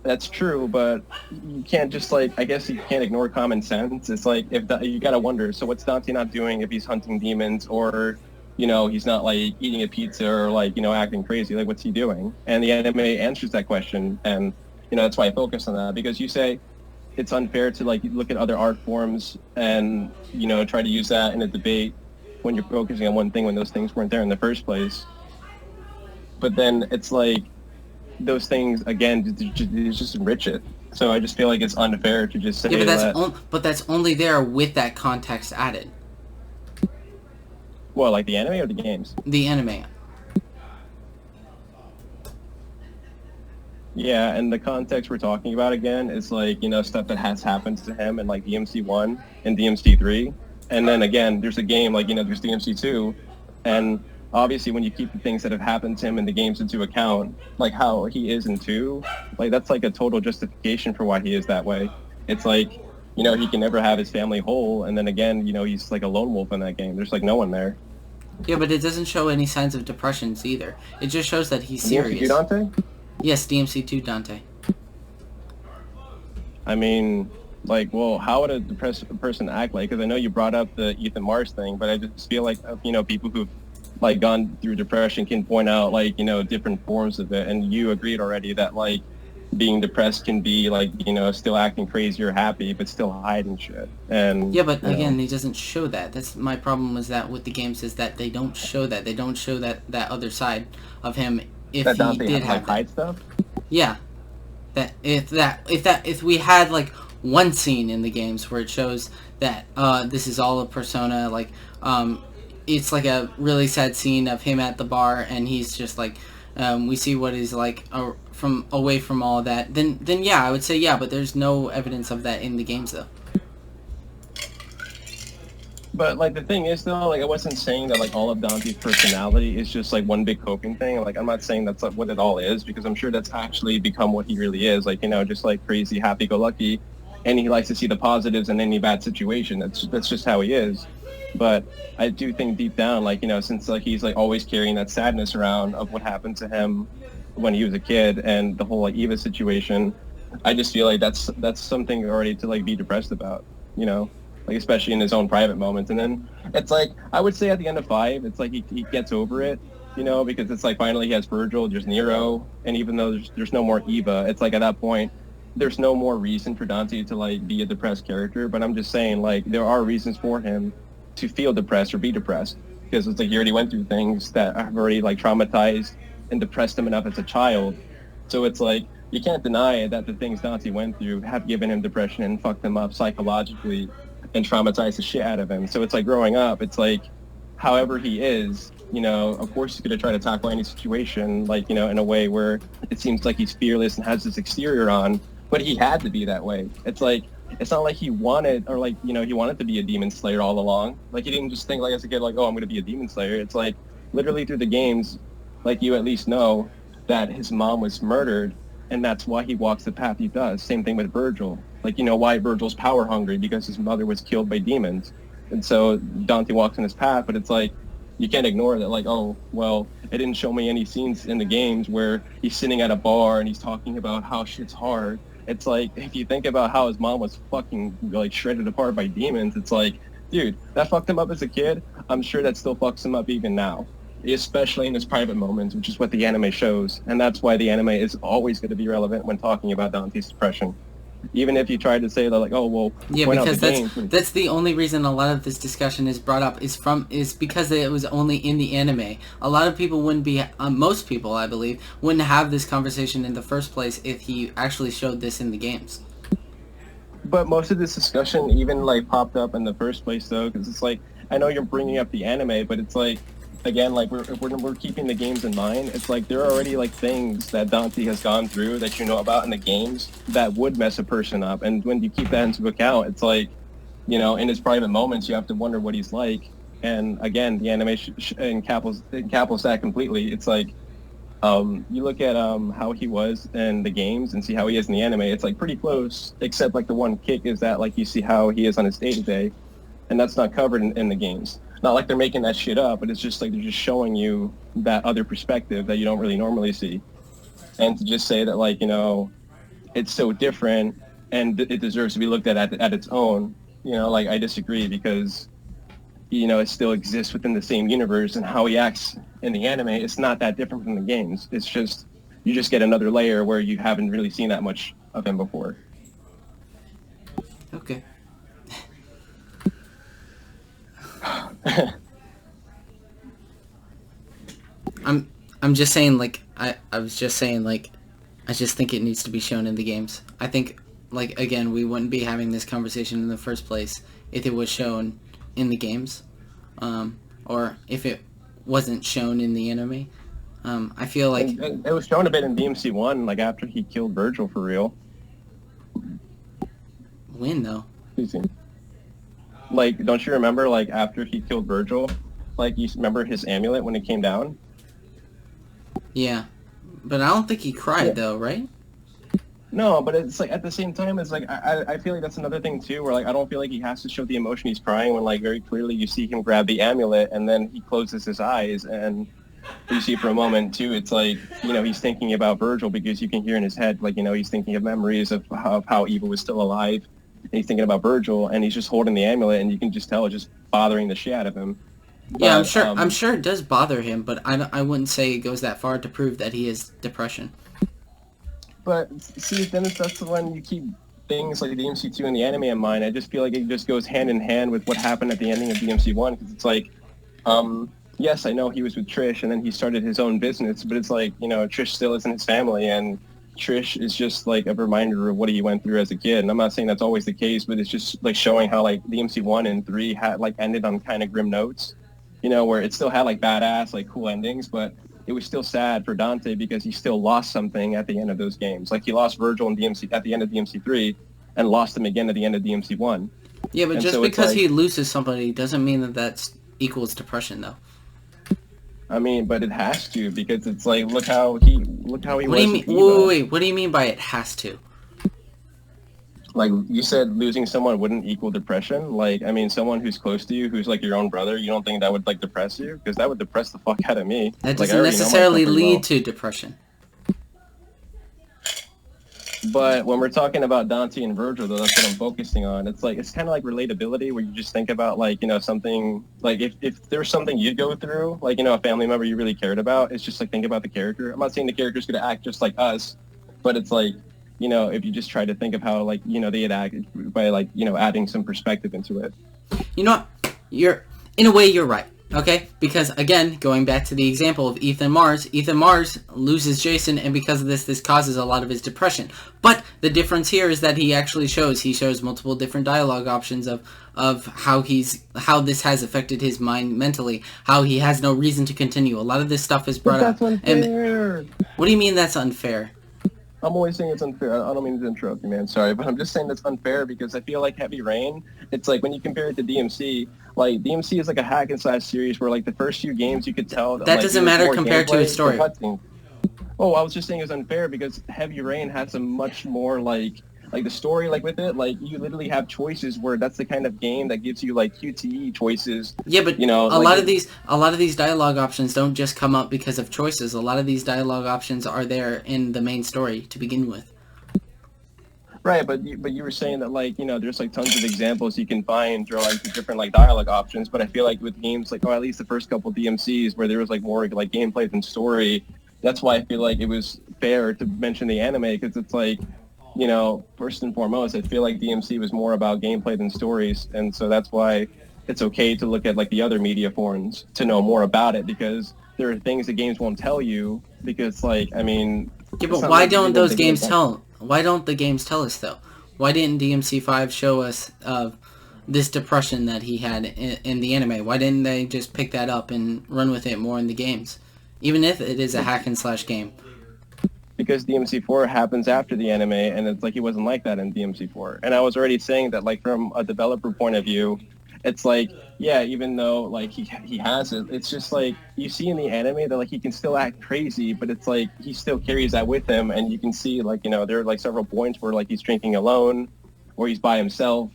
that's true, but you can't just, like, I guess you can't ignore common sense. It's like, you gotta wonder, so what's Dante not doing if he's hunting demons, or, you know, he's not, like, eating a pizza, or, like, you know, acting crazy? Like, what's he doing? And the anime answers that question, and, you know, that's why I focus on that, because you say it's unfair to, like, look at other art forms and, you know, try to use that in a debate when you're focusing on one thing when those things weren't there in the first place. But then it's like, those things, again, just enrich it. So I just feel like it's unfair to just say but that's only there with that context added. Well, like the anime or the games? The anime. Yeah, and the context we're talking about, again, is, like, you know, stuff that has happened to him in, like, DMC1 and DMC3. And then, again, there's a game, like, you know, there's DMC2. And obviously, when you keep the things that have happened to him in the games into account, like how he is in 2, like, that's, like, a total justification for why he is that way. It's like, you know, he can never have his family whole, and then again, you know, he's like a lone wolf in that game. There's, like, no one there. Yeah, but it doesn't show any signs of depressions either. It just shows that he's serious. DMC2 Dante? Yes, DMC2 Dante. I mean, like, well, how would a depressed person act like? Because I know you brought up the Ethan Mars thing, but I just feel like, you know, people who've, like, gone through depression can point out, like, you know, different forms of it. And you agreed already that, like, being depressed can be, like, you know, still acting crazy or happy, but still hiding shit. And yeah, but again, he doesn't show that. That's my problem. Was that with the games is that they don't show that. They don't show that other side of him. If that he Dante did have, have like, hide stuff. Yeah, if we had, like, one scene in the games where it shows that this is all a persona. Like, it's like a really sad scene of him at the bar, and he's just like, we see what he's like from away from all that. Then yeah, I would say yeah, but there's no evidence of that in the games though. But, like, the thing is, though, like, I wasn't saying that, like, all of Dante's personality is just, like, one big coping thing. Like, I'm not saying that's, like, what it all is, because I'm sure that's actually become what he really is. Like, you know, just, like, crazy, happy-go-lucky, and he likes to see the positives in any bad situation. That's just how he is. But I do think deep down, like, you know, since, like, he's, like, always carrying that sadness around of what happened to him when he was a kid and the whole, like, Eva situation, I just feel like that's something already to, like, be depressed about, you know? Like, especially in his own private moments. And then it's like, I would say at the end of 5, it's like he gets over it, you know, because it's like finally he has Vergil, there's Nero, and even though there's no more Eva, it's like at that point, there's no more reason for Dante to, like, be a depressed character. But I'm just saying, like, there are reasons for him to feel depressed or be depressed, because it's like he already went through things that have already, like, traumatized and depressed him enough as a child. So it's like, you can't deny that the things Dante went through have given him depression and fucked him up psychologically and traumatize the shit out of him. So it's like growing up, it's like, however he is, you know, of course he's going to try to tackle any situation, like, you know, in a way where it seems like he's fearless and has this exterior on, but he had to be that way. It's like, it's not like he wanted, or like, you know, he wanted to be a demon slayer all along. Like, he didn't just think, like, as a kid, like, oh, I'm going to be a demon slayer. It's like, literally through the games, like, you at least know that his mom was murdered, and that's why he walks the path he does. Same thing with Vergil. Like, you know, why Vergil's power hungry? Because his mother was killed by demons. And so Dante walks in his path, but it's like, you can't ignore that, like, oh, well, it didn't show me any scenes in the games where he's sitting at a bar and he's talking about how shit's hard. It's like, if you think about how his mom was fucking, like, shredded apart by demons, it's like, dude, that fucked him up as a kid. I'm sure that still fucks him up even now, especially in his private moments, which is what the anime shows. And that's why the anime is always going to be relevant when talking about Dante's depression. Even if you try to say that, like, oh, well, yeah, because that's the only reason a lot of this discussion is brought up is because it was only in the anime. A lot of people wouldn't be, most people, I believe, wouldn't have this conversation in the first place if he actually showed this in the games. But most of this discussion even, like, popped up in the first place, though, because it's like, I know you're bringing up the anime, but it's like, again, like, we're keeping the games in mind. It's like there are already, like, things that Dante has gone through that you know about in the games that would mess a person up. And when you keep that into account, it's like, you know, in his private moments, you have to wonder what he's like. And again, the animation encapsulates that completely. It's like, you look at how he was in the games and see how he is in the anime. It's like pretty close, except like the one kick is that, like, you see how he is on his day-to-day, and that's not covered in the games. Not like they're making that shit up, but it's just like they're just showing you that other perspective that you don't really normally see. And to just say that, like, you know, it's so different and it deserves to be looked at its own, you know, like, I disagree, because, you know, it still exists within the same universe, and how he acts in the anime, it's not that different from the games. It's just, you just get another layer where you haven't really seen that much of him before. Okay. I'm just saying, like, I was just saying, like, I just think it needs to be shown in the games. I think, like, again, we wouldn't be having this conversation in the first place if it was shown in the games, or if it wasn't shown in the anime. I feel like it was shown a bit in DMC 1, like, after he killed Vergil for real. When, though? Like, don't you remember, like, after he killed Vergil, like, you remember his amulet when it came down? Yeah, but I don't think he cried, though, right? No, but it's like, at the same time, it's like, I feel like that's another thing too, where, like, I don't feel like he has to show the emotion he's crying when, like, very clearly you see him grab the amulet and then he closes his eyes, and you see for a moment too, it's like, you know, he's thinking about Vergil, because you can hear in his head, like, you know, he's thinking of memories of how Eva was still alive, and he's thinking about Vergil, and he's just holding the amulet, and you can just tell it's just bothering the shit out of him. But, yeah, I'm sure it does bother him, but I wouldn't say it goes that far to prove that he has depression. But see, then that's when you keep things like DMC2 and the anime in mind. I just feel like it just goes hand in hand with what happened at the ending of DMC1, because it's like, yes, I know he was with Trish, and then he started his own business, but it's like, you know, Trish still isn't his family, and Trish is just like a reminder of what he went through as a kid. And I'm not saying that's always the case, but it's just like showing how like DMC 1 and 3 had like ended on kind of grim notes, you know, where it still had like badass, like cool endings, but it was still sad for Dante because he still lost something at the end of those games. Like he lost Vergil in DMC at the end of DMC 3 and lost him again at the end of DMC 1. Yeah, but And just so it's because like, he loses somebody doesn't mean that that's equals depression, though. I mean, but it has to, because it's like, look how he What was do you mean? with Eva. Wait. What do you mean by it has to? Like you said, losing someone wouldn't equal depression. Like, I mean, someone who's close to you, who's like your own brother, you don't think that would like depress you? Because that would depress the fuck out of me. That Like, I doesn't already know necessarily myself pretty lead well. to depression. But when we're talking about Dante and Vergil, though, that's what I'm focusing on. It's like, it's kind of like relatability, where you just think about like, you know, something like if there's something you'd go through, like, you know, a family member you really cared about, it's just like, think about the character. I'm not saying the character's going to act just like us, but it's like, you know, if you just try to think of how like, you know, they'd act by like, you know, adding some perspective into it. You know what? In a way, you're right. Okay? Because, again, going back to the example of Ethan Mars loses Jason, and because of this causes a lot of his depression. But the difference here is that he shows multiple different dialogue options of how this has affected his mind mentally, how he has no reason to continue. A lot of this stuff is brought up. That's unfair. What do you mean that's unfair? I'm always saying it's unfair. I don't mean to interrupt you, man. Sorry, but I'm just saying that's unfair because I feel like Heavy Rain, it's like when you compare it to DMC, like DMC is like a hack and slash series where like the first few games you could tell that like, doesn't matter compared to his story. Oh, I was just saying it's unfair because Heavy Rain has a much more like the story like with it, like you literally have choices where that's the kind of game that gives you like QTE choices. Yeah, but you know, a lot of these dialogue options don't just come up because of choices. A lot of these dialogue options are there in the main story to begin with. Right, but you were saying that like, you know, there's like tons of examples you can find through like the different like dialogue options, but I feel like with games like, or at least the first couple DMCs where there was like more like gameplay than story, that's why I feel like it was fair to mention the anime, because it's like, you know, first and foremost, I feel like DMC was more about gameplay than stories, and so that's why it's okay to look at like the other media forms to know more about it, because there are things that games won't tell you, because like, I mean... Yeah, but why don't those games tell... Why don't the games tell us, though? Why didn't DMC 5 show us this depression that he had in the anime? Why didn't they just pick that up and run with it more in the games? Even if it is a hack and slash game. Because DMC4 happens after the anime, and it's like he wasn't like that in DMC4. And I was already saying that, like, from a developer point of view, it's like, yeah, even though, like, he has it, it's just like, you see in the anime that, like, he can still act crazy, but it's like, he still carries that with him, and you can see, like, you know, there are, like, several points where, like, he's drinking alone, or he's by himself,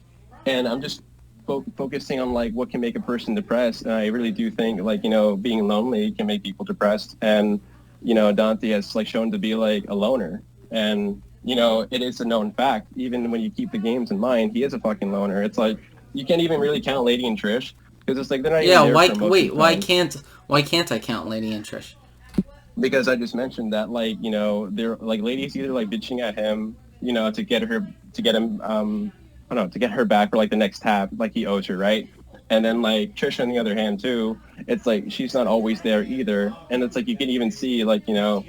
and I'm just focusing on, like, what can make a person depressed, and I really do think, like, you know, being lonely can make people depressed, and you know, Dante has like shown to be like a loner, and you know, it is a known fact. Even when you keep the games in mind, he is a fucking loner. It's like you can't even really count Lady and Trish because it's like they're not. Yeah, even there for most of the time. why can't I count Lady and Trish? Because I just mentioned that, like, you know, they're like Lady's either like bitching at him, you know, to get him, I don't know, to get her back for like the next tab, like he owes her, right? And then, like, Trish, on the other hand, too, it's like she's not always there either. And it's like you can even see, like, you know,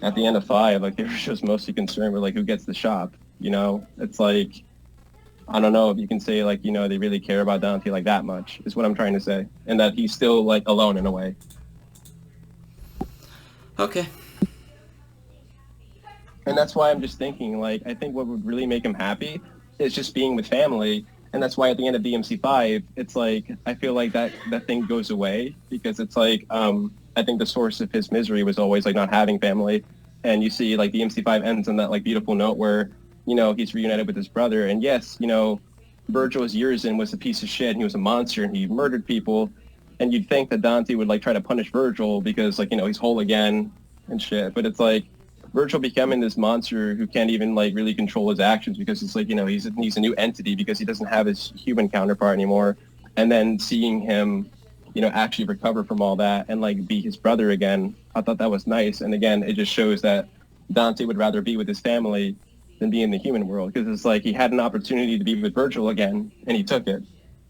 at the end of 5, like, they were just mostly concerned with, like, who gets the shop, you know? It's like, I don't know if you can say, like, you know, they really care about Dante, like, that much, is what I'm trying to say. And that he's still, like, alone in a way. Okay. And that's why I'm just thinking, like, I think what would really make him happy is just being with family. And that's why at the end of DMC5, it's like, I feel like that thing goes away, because it's like, I think the source of his misery was always like not having family. And you see like DMC5 ends on that like beautiful note where, you know, he's reunited with his brother. And yes, you know, Vergil's years in was a piece of shit and he was a monster and he murdered people. And you'd think that Dante would like try to punish Vergil because like, you know, he's whole again and shit. But it's like, Vergil becoming this monster who can't even like really control his actions because it's like, you know, he's a new entity because he doesn't have his human counterpart anymore. And then seeing him, you know, actually recover from all that and like be his brother again, I thought that was nice. And again, it just shows that Dante would rather be with his family than be in the human world, because it's like he had an opportunity to be with Vergil again and he took it.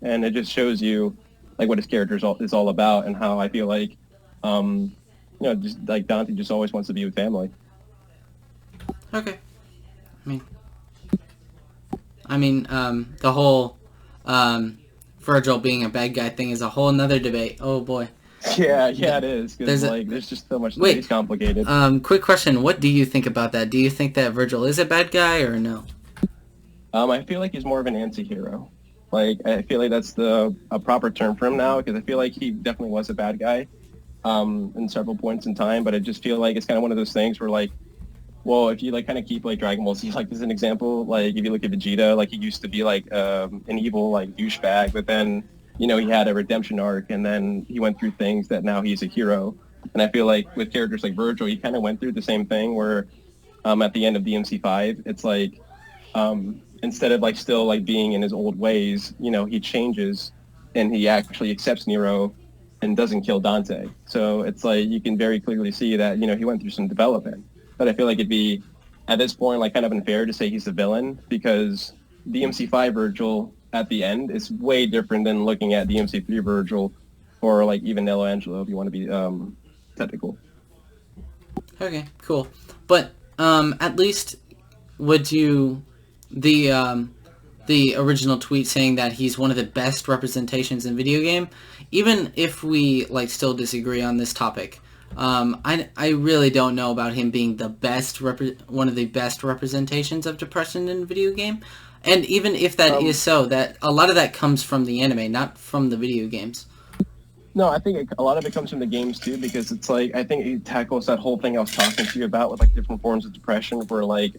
And it just shows you like what his character is all about, and how I feel like, you know, just like Dante just always wants to be with family. Okay. I mean, the whole Vergil being a bad guy thing is a whole nother debate. Oh boy. Yeah, it is, because There's there's just so much. wait. It's complicated. Quick question. What do you think about that? Do you think that Vergil is a bad guy or no? I feel like he's more of an anti-hero. Like, I feel like that's a proper term for him now, because I feel like he definitely was a bad guy in several points in time, but I just feel like it's kind of one of those things where, like, well, if you, like, kind of keep, like, Dragon Ball Z, like, as an example, like, if you look at Vegeta, like, he used to be, like, an evil, like, douchebag, but then, you know, he had a redemption arc, and then he went through things that now he's a hero. And I feel like with characters like Vergil, he kind of went through the same thing where at the end of DMC 5, it's like, instead of like still like being in his old ways, you know, he changes and he actually accepts Nero and doesn't kill Dante. So it's like you can very clearly see that, you know, he went through some development. But I feel like it'd be at this point like kind of unfair to say he's a villain, because DMC 5 Vergil at the end is way different than looking at DMC 3 Vergil or like even Nello Angelo, if you want to be technical. Okay, cool. But at least would you the original tweet saying that he's one of the best representations in video game, even if we like still disagree on this topic, I really don't know about him being the best one of the best representations of depression in video game. And even if that is so, that a lot of that comes from the anime, not from the video games. No, I think a lot of it comes from the games too, because it's like, I think it tackles that whole thing I was talking to you about with like different forms of depression, where like,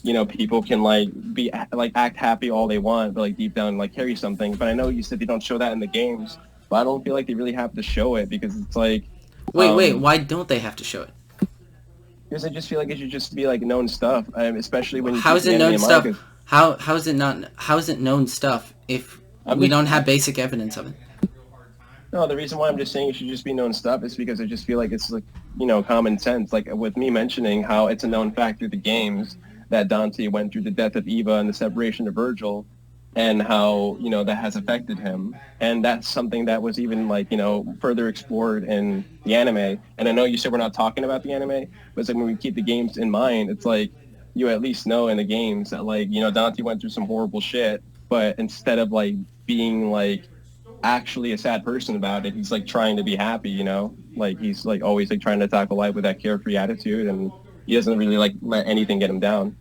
you know, people can like be like act happy all they want, but like deep down like carry something. But I know you said they don't show that in the games, but I don't feel like they really have to show it, because it's like, wait, why don't they have to show it? Because I just feel like it should just be like known stuff, especially when you how is it known stuff? How is it not? How is it known stuff if we don't have basic evidence of it? No, the reason why I'm just saying it should just be known stuff is because I just feel like it's like, you know, common sense. Like with me mentioning how it's a known fact through the games that Dante went through the death of Eva and the separation of Vergil, and how, you know, that has affected him. And that's something that was even like, you know, further explored in the anime. And I know you said we're not talking about the anime, but it's like when we keep the games in mind, it's like you at least know in the games that like, you know, Dante went through some horrible shit, but instead of like being like actually a sad person about it, he's like trying to be happy, you know, like he's like always like trying to tackle life with that carefree attitude, and he doesn't really like let anything get him down.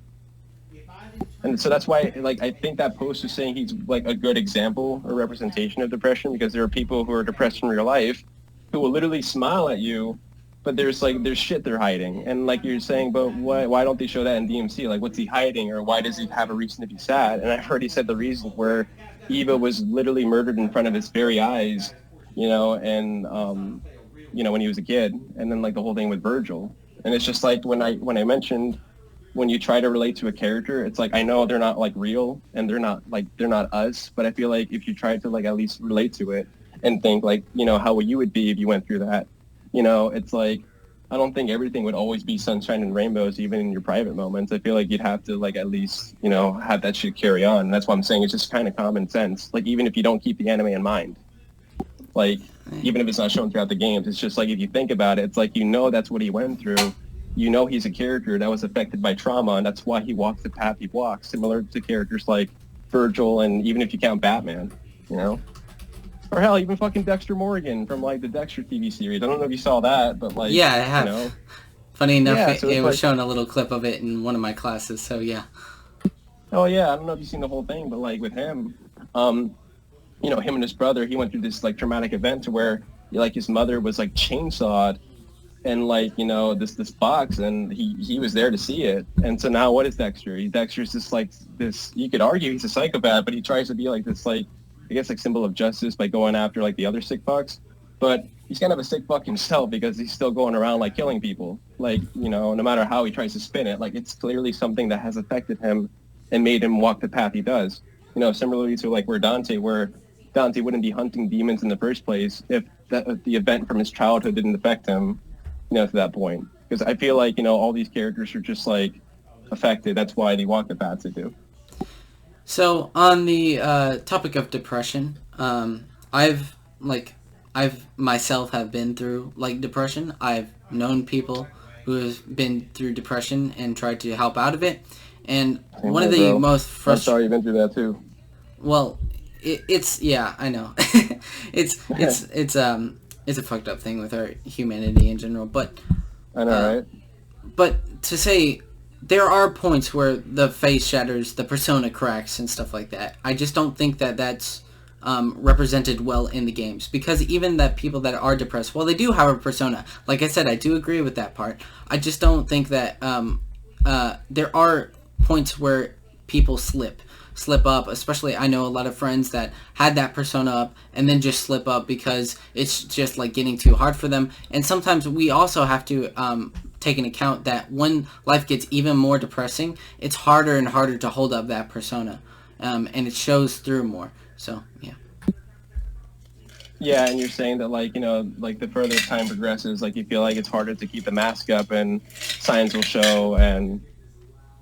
And so that's why, like, I think that post is saying he's like a good example or representation of depression, because there are people who are depressed in real life who will literally smile at you, but there's shit they're hiding. And like you're saying, but why don't they show that in DMC? Like, what's he hiding, or why does he have a reason to be sad? And I've already said the reason, where Eva was literally murdered in front of his very eyes, you know, and you know, when he was a kid, and then like the whole thing with Vergil. And it's just like when I mentioned, when you try to relate to a character, it's like, I know they're not like real and they're not us, but I feel like if you try to like at least relate to it and think like, you know, how you would be if you went through that, you know, it's like, I don't think everything would always be sunshine and rainbows, even in your private moments. I feel like you'd have to like at least, you know, have that shit carry on. And that's why I'm saying it's just kind of common sense. Like, even if you don't keep the anime in mind, like, even if it's not shown throughout the games, it's just like, if you think about it, it's like, you know, that's what he went through. You know, he's a character that was affected by trauma, and that's why he walks the path he walks, similar to characters like Vergil, and even if you count Batman, you know? Or hell, even fucking Dexter Morgan from like the Dexter TV series. I don't know if you saw that, but like, yeah, I have. You know? Funny enough, yeah, it was showing a little clip of it in one of my classes, so yeah. Oh yeah, I don't know if you've seen the whole thing, but like with him, you know, him and his brother, he went through this like traumatic event to where like his mother was like chainsawed and like, you know, this box, and he was there to see it. And so now what is Dexter? Dexter's just like this, you could argue he's a psychopath, but he tries to be like this, like, I guess like symbol of justice by going after like the other sick fucks. But he's kind of a sick fuck himself, because he's still going around like killing people. Like, you know, no matter how he tries to spin it, like it's clearly something that has affected him and made him walk the path he does. You know, similarly to like where Dante wouldn't be hunting demons in the first place if the event from his childhood didn't affect him, you know, to that point. Because I feel like, you know, all these characters are just like affected. That's why they walk the paths they do. So on the topic of depression, I've myself have been through like depression. I've known people who has been through depression and tried to help out of it. And Same one of here, the bro. most I'm frustrating... sorry you've been through that too. Well, it's yeah, I know. It's a fucked up thing with our humanity in general. But I know, right? but to say there are points where the face shatters, the persona cracks, and stuff like that. I just don't think that that's represented well in the games, because even that people that are depressed, well, they do have a persona. Like I said, I do agree with that part. I just don't think that there are points where people slip up, especially I know a lot of friends that had that persona up and then just slip up because it's just like getting too hard for them. And sometimes we also have to take into account that when life gets even more depressing, it's harder and harder to hold up that persona, and it shows through more. So yeah. Yeah, and you're saying that, like, like the further time progresses, like you feel like it's harder to keep the mask up and signs will show. And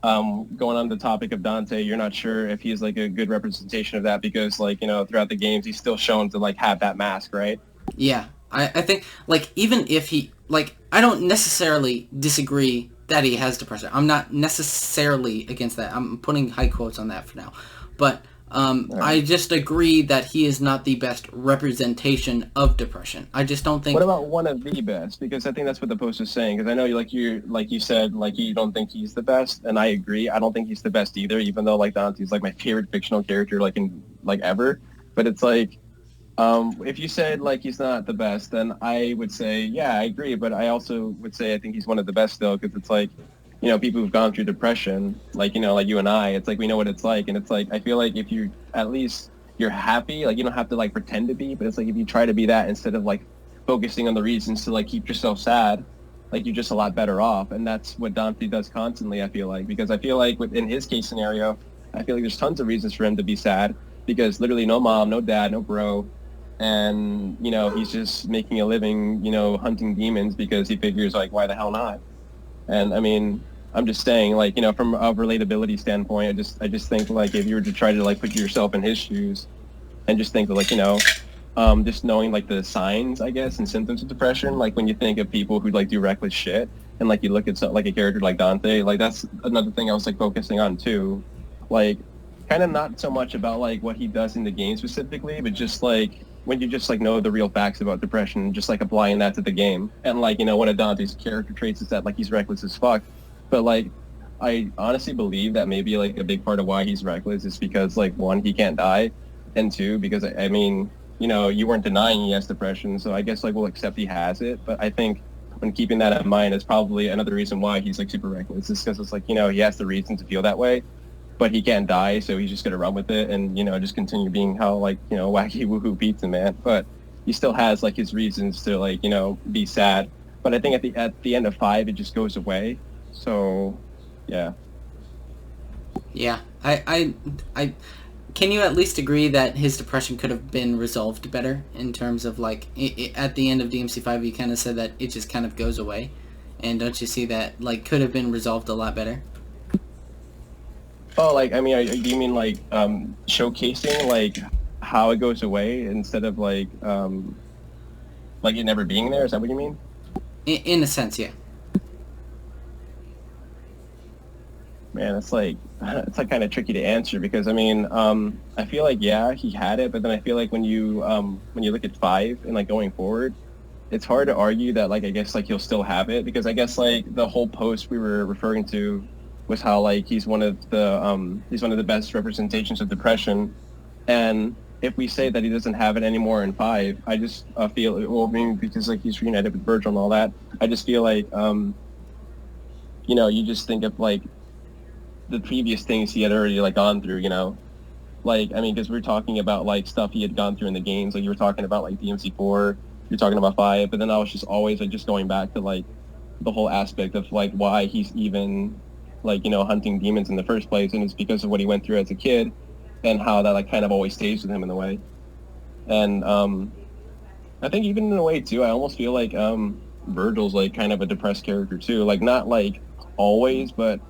going on the topic of Dante, you're not sure if he's like a good representation of that because, like, throughout the games, he's still shown to like have that mask, right? Yeah, I think, like, even if he, like, I don't necessarily disagree that he has depression. I'm not necessarily against that. I'm putting high quotes on that for now. But I just agree that he is not the best representation of depression. I just don't think... What about one of the best? Because I think that's what the post is saying. Because I know, like you said, like you don't think he's the best, and I agree. I don't think he's the best either. Even though like Dante's like my favorite fictional character, like in like ever. But it's like, if you said like he's not the best, then I would say yeah, I agree. But I also would say I think he's one of the best still, because it's like, people who've gone through depression, like, like you and I, it's like we know what it's like. And it's like, I feel like if you at least you're happy, like you don't have to like pretend to be, but it's like if you try to be that instead of like focusing on the reasons to like keep yourself sad, like you're just a lot better off. And that's what Dante does constantly, I feel like, because I feel like within his case scenario, I feel like there's tons of reasons for him to be sad, because literally no mom, no dad, no bro. And, he's just making a living, hunting demons because he figures like, why the hell not? And I mean, I'm just saying, like, from a relatability standpoint, I just think, like, if you were to try to, like, put yourself in his shoes and just think, like, just knowing, like, the signs, I guess, and symptoms of depression, like, when you think of people who, like, do reckless shit, and, like, you look at, like, a character like Dante, like, that's another thing I was, like, focusing on, too. Like, kind of not so much about, like, what he does in the game specifically, but just, like, when you just, like, know the real facts about depression, just, like, applying that to the game. And, like, one of Dante's character traits is that, like, he's reckless as fuck. But, like, I honestly believe that maybe, like, a big part of why he's reckless is because, like, one, he can't die, and two, because, I mean, you weren't denying he has depression, so I guess, like, we'll accept he has it. But I think when keeping that in mind is probably another reason why he's, like, super reckless, is because it's, like, he has the reason to feel that way, but he can't die, so he's just going to run with it and, just continue being how, like, wacky woohoo pizza man. But he still has, like, his reasons to, like, be sad. But I think at the end of 5, it just goes away. So, yeah. Yeah, I can you at least agree that his depression could have been resolved better in terms of, like, at the end of DMC 5, you kind of said that it just kind of goes away, and don't you see that, like, could have been resolved a lot better? Oh, like, I mean, do you mean, like, showcasing, like, how it goes away instead of, like it never being there? Is that what you mean? In a sense, yeah. Man, it's like kind of tricky to answer, because I mean, I feel like, yeah, he had it, but then I feel like when you look at 5 and, like, going forward, it's hard to argue that, like, I guess, like, he'll still have it, because I guess, like, the whole post we were referring to was how, like, he's one of the best representations of depression. And if we say that he doesn't have it anymore in 5, I just feel, well, I mean, because, like, he's reunited with Vergil and all that, I just feel like you just think of, like, the previous things he had already, like, gone through, like, I mean, because we're talking about, like, stuff he had gone through in the games, like, you were talking about, like, DMC 4, you're talking about 5, but then I was just always, like, just going back to, like, the whole aspect of, like, why he's even, like, hunting demons in the first place, and it's because of what he went through as a kid, and how that, like, kind of always stays with him in a way. And I think even in a way, too, I almost feel like Vergil's, like, kind of a depressed character, too, like, not, like, always, but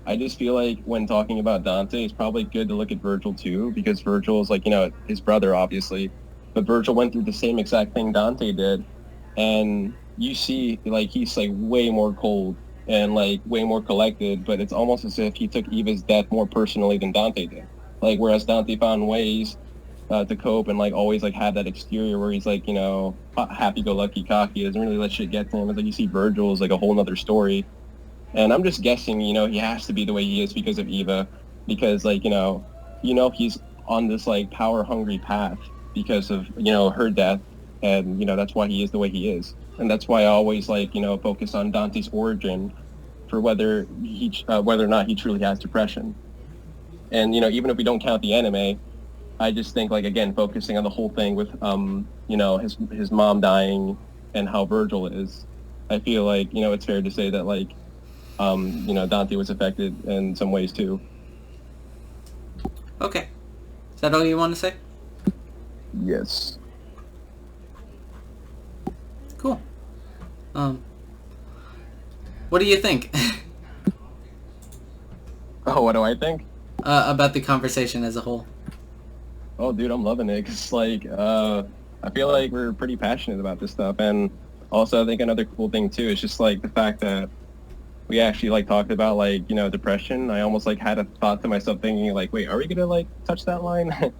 I just feel like when talking about Dante, it's probably good to look at Vergil too, because Vergil is, like, his brother, obviously, but Vergil went through the same exact thing Dante did, and you see like he's like way more cold and like way more collected, but it's almost as if he took Eva's death more personally than Dante did. Like whereas Dante found ways to cope and like always like have that exterior where he's like, you know, happy-go-lucky, cocky, doesn't really let shit get to him. It's like you see Vergil is like a whole nother story. And I'm just guessing, you know, he has to be the way he is because of Eva, because like, you know he's on this like power-hungry path because of, you know, her death, and you know that's why he is the way he is, and that's why I always like, you know, focus on Dante's origin for whether or not he truly has depression. And you know, even if we don't count the anime, I just think like again focusing on the whole thing with you know his mom dying and how Vergil is, I feel like, you know, it's fair to say that like you know, Dante was affected in some ways too. Okay. Is that all you want to say? Yes. Cool. What do you think? Oh, what do I think? About the conversation as a whole. Oh, dude, I'm loving it. Cause like, I feel like we're pretty passionate about this stuff, and also I think another cool thing too is just like the fact that we actually like talked about like, you know, depression. I almost like had a thought to myself thinking like, wait, are we gonna like touch that line?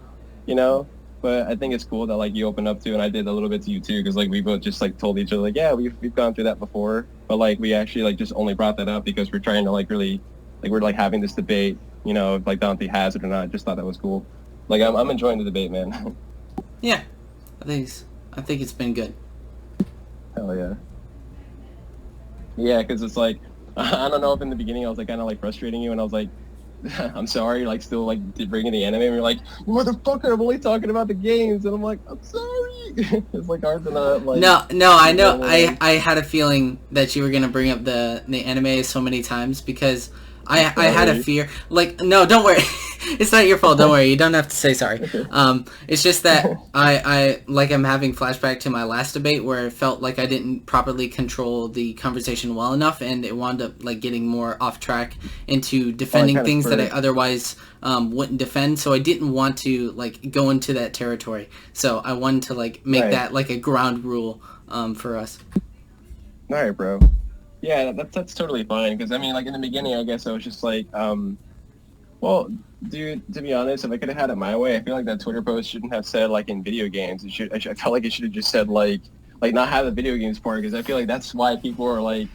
You know? But I think it's cool that like you opened up to, and I did a little bit to you too, because like we both just like told each other like, yeah, we've gone through that before, but like we actually like just only brought that up because we're trying to like really like we're like having this debate, you know, if like Dante has it or not. Just thought that was cool. Like I'm enjoying the debate, man. Yeah, I think it's been good. Hell yeah. Yeah, because it's like I don't know if in the beginning I was like kind of like frustrating you, and I was like, I'm sorry, like still like bringing the anime, and you're like, motherfucker, I'm only talking about the games, and I'm like, I'm sorry. It's like hard to not like. No, I know. I had a feeling that you were gonna bring up the anime so many times because I had a fear. Like, no, don't worry. It's not your fault. Don't worry. You don't have to say sorry. It's just that I'm having flashback to my last debate where it felt like I didn't properly control the conversation well enough, and it wound up like getting more off track into defending things that I otherwise wouldn't defend. So I didn't want to like go into that territory. So I wanted to like make that like a ground rule for us. All right, bro. Yeah, that's totally fine. Because I mean, like in the beginning, I guess I was just like, well, dude, to be honest, if I could have had it my way, I feel like that Twitter post shouldn't have said like in video games. I felt like it should have just said like not have the video games part, because I feel like that's why people are like,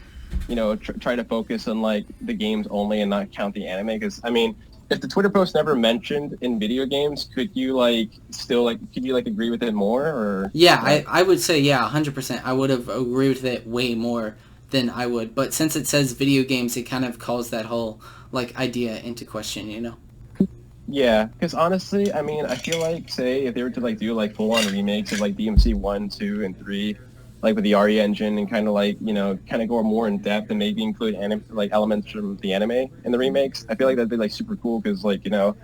you know, try to focus on like the games only and not count the anime. Because I mean, if the Twitter post never mentioned in video games, could you like still like could you like agree with it more or? Yeah, I would say 100%. I would have agreed with it way more than I would, but since it says video games, it kind of calls that whole like idea into question, you know? Yeah, because honestly, I mean, I feel like, say, if they were to like do like full-on remakes of like DMC 1, 2, and 3, like with the RE engine, and kind of like, you know, kind of go more in depth and maybe include like elements from the anime in the remakes, I feel like that'd be like super cool, because like, you know,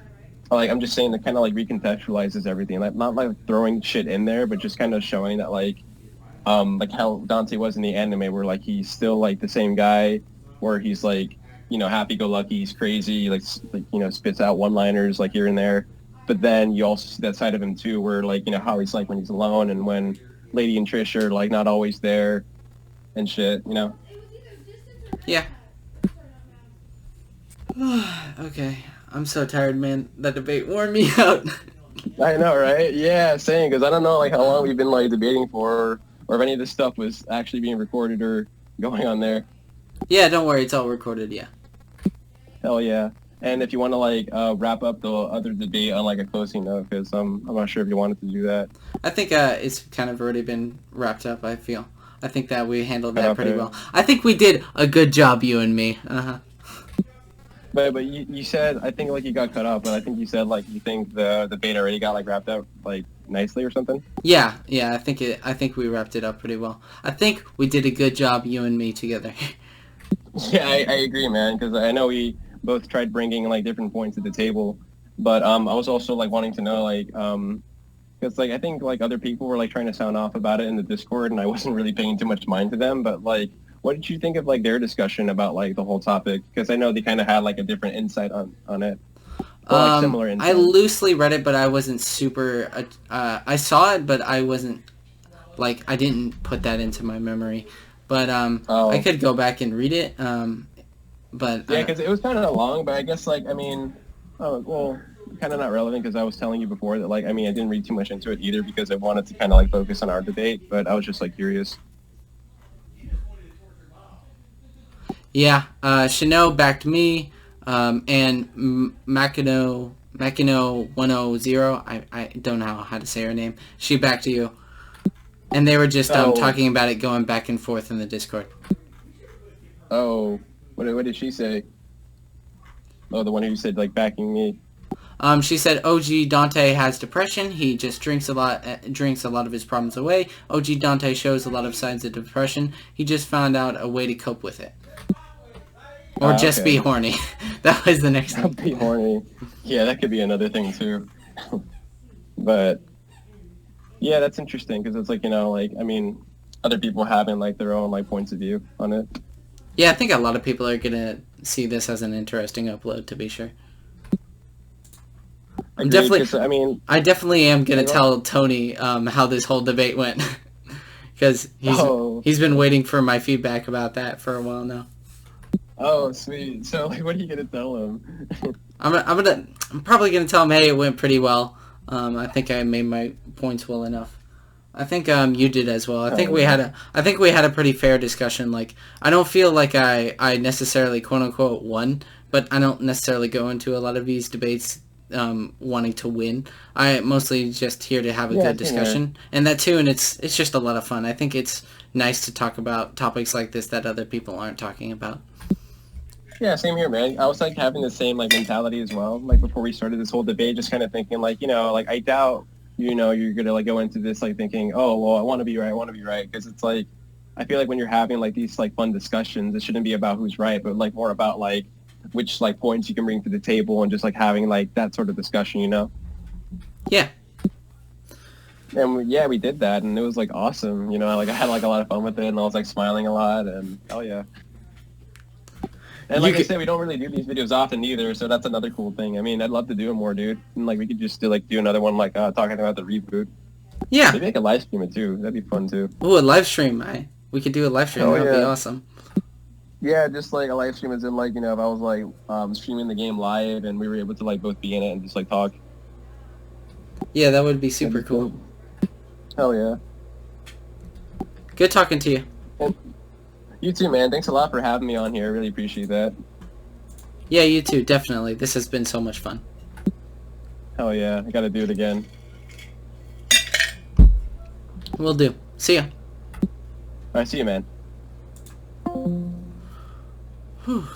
like I'm just saying that kind of like recontextualizes everything, like not like throwing shit in there, but just kind of showing that like how Dante was in the anime, where like he's still like the same guy, where he's like, you know, happy-go-lucky, he's crazy, like you know, spits out one-liners like here and there. But then you also see that side of him too, where like, you know, how he's like when he's alone, and when Lady and Trish are like not always there and shit, you know. Yeah. Okay, I'm so tired, man. That debate wore me out. I know, right? Yeah, same. Because I don't know like how long we've been like debating for, or if any of this stuff was actually being recorded or going on there. Yeah, don't worry, it's all recorded. Yeah. Hell yeah. And if you want to like wrap up the other debate on like a closing note, because I'm not sure if you wanted to do that. I think it's kind of already been wrapped up. I feel. I think that we handled that pretty well. I think we did a good job, you and me. But you said, I think like you got cut off, but I think you said like you think the debate already got like wrapped up like nicely or something. Yeah. I think we wrapped it up pretty well. I think we did a good job, you and me together. Yeah, I agree, man. Because I know we both tried bringing like different points to the table, but I was also like wanting to know like because like I think like other people were like trying to sound off about it in the Discord, and I wasn't really paying too much mind to them. But like, what did you think of like their discussion about like the whole topic? Because I know they kind of had like a different insight on it. Or, like, similar insight. I loosely read it, but I wasn't super. I saw it, but I wasn't Like, I didn't put that into my memory. But I Oh, could go back and read it. But yeah, because it was kind of long, but I guess like I mean, oh well, kind of not relevant because I was telling you before that like I mean I didn't read too much into it either because I wanted to kind of like focus on our debate, but I was just like curious. yeah, Shino backed me, and Makino 100. I don't know how to say her name. She backed you, and they were just Oh, talking about it, going back and forth in the Discord. oh, what did she say? Oh, the one who said like backing me. She said OG Dante has depression. He just drinks a lot of his problems away. OG Dante shows a lot of signs of depression. He just found out a way to cope with it. Or just be Okay. horny. That was the next I'll thing. be horny. Yeah, that could be another thing too. But yeah, that's interesting because it's like like I mean, other people having like their own like points of view on it. Yeah, I think a lot of people are gonna see this as an interesting upload, to be sure. Agreed. Because I mean, I definitely am gonna like, well, tell Tony how this whole debate went, because oh, he's been waiting for my feedback about that for a while now. oh, sweet. So like, what are you gonna tell him? I'm probably gonna tell him, hey, it went pretty well. I think I made my points well enough. I think you did as well. Oh yeah. I think we had a pretty fair discussion. Like, I don't feel like I necessarily quote unquote won, but I don't necessarily go into a lot of these debates wanting to win. I mostly just here to have a Yeah, good same here. discussion, and that too. And it's just a lot of fun. I think it's nice to talk about topics like this that other people aren't talking about. Yeah, same here, man. I was like having the same like mentality as well. Like before we started this whole debate, just kind of thinking like, like I doubt, you're gonna like go into this like thinking, oh, well, I want to be right, I want to be right, because it's like, I feel like when you're having like these like fun discussions, it shouldn't be about who's right, but like more about like which like points you can bring to the table and just like having like that sort of discussion. Yeah, And yeah, we did that, and it was like awesome. Like I had like a lot of fun with it, and I was like smiling a lot, and hell yeah. And you like I could. said, we don't really do these videos often either, so that's another cool thing. I mean, I'd love to do it more, dude. And like we could just do another one like talking about the reboot. Yeah. Maybe I could live stream it too. That'd be fun too. Ooh, a live stream. We could do a live stream. Oh That would be yeah. awesome. Yeah, just like a live stream as in like, if I was like streaming the game live and we were able to like both be in it and just like talk. Yeah, that would be That'd super be cool. Hell yeah. Good talking to you. Well, you too, man. Thanks a lot for having me on here. I really appreciate that. Yeah, you too. Definitely. This has been so much fun. Hell yeah. I gotta do it again. Will do. See ya. Alright, see you, man. Whew.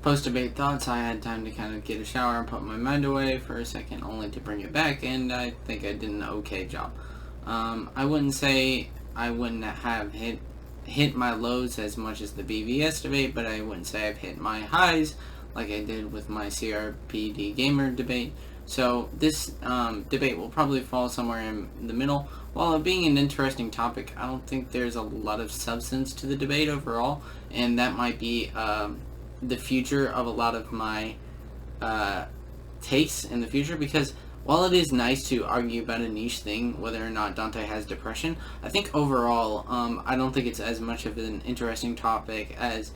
Post-debate thoughts, I had time to kind of get a shower and put my mind away for a second, only to bring it back, and I think I did an okay job. I wouldn't say I wouldn't have hit my lows as much as the BVS debate, but I wouldn't say I've hit my highs like I did with my CRPD gamer debate. So this debate will probably fall somewhere in the middle. While it being an interesting topic, I don't think there's a lot of substance to the debate overall, and that might be the future of a lot of my takes in the future, because while it is nice to argue about a niche thing, whether or not Dante has depression, I think overall, I don't think it's as much of an interesting topic as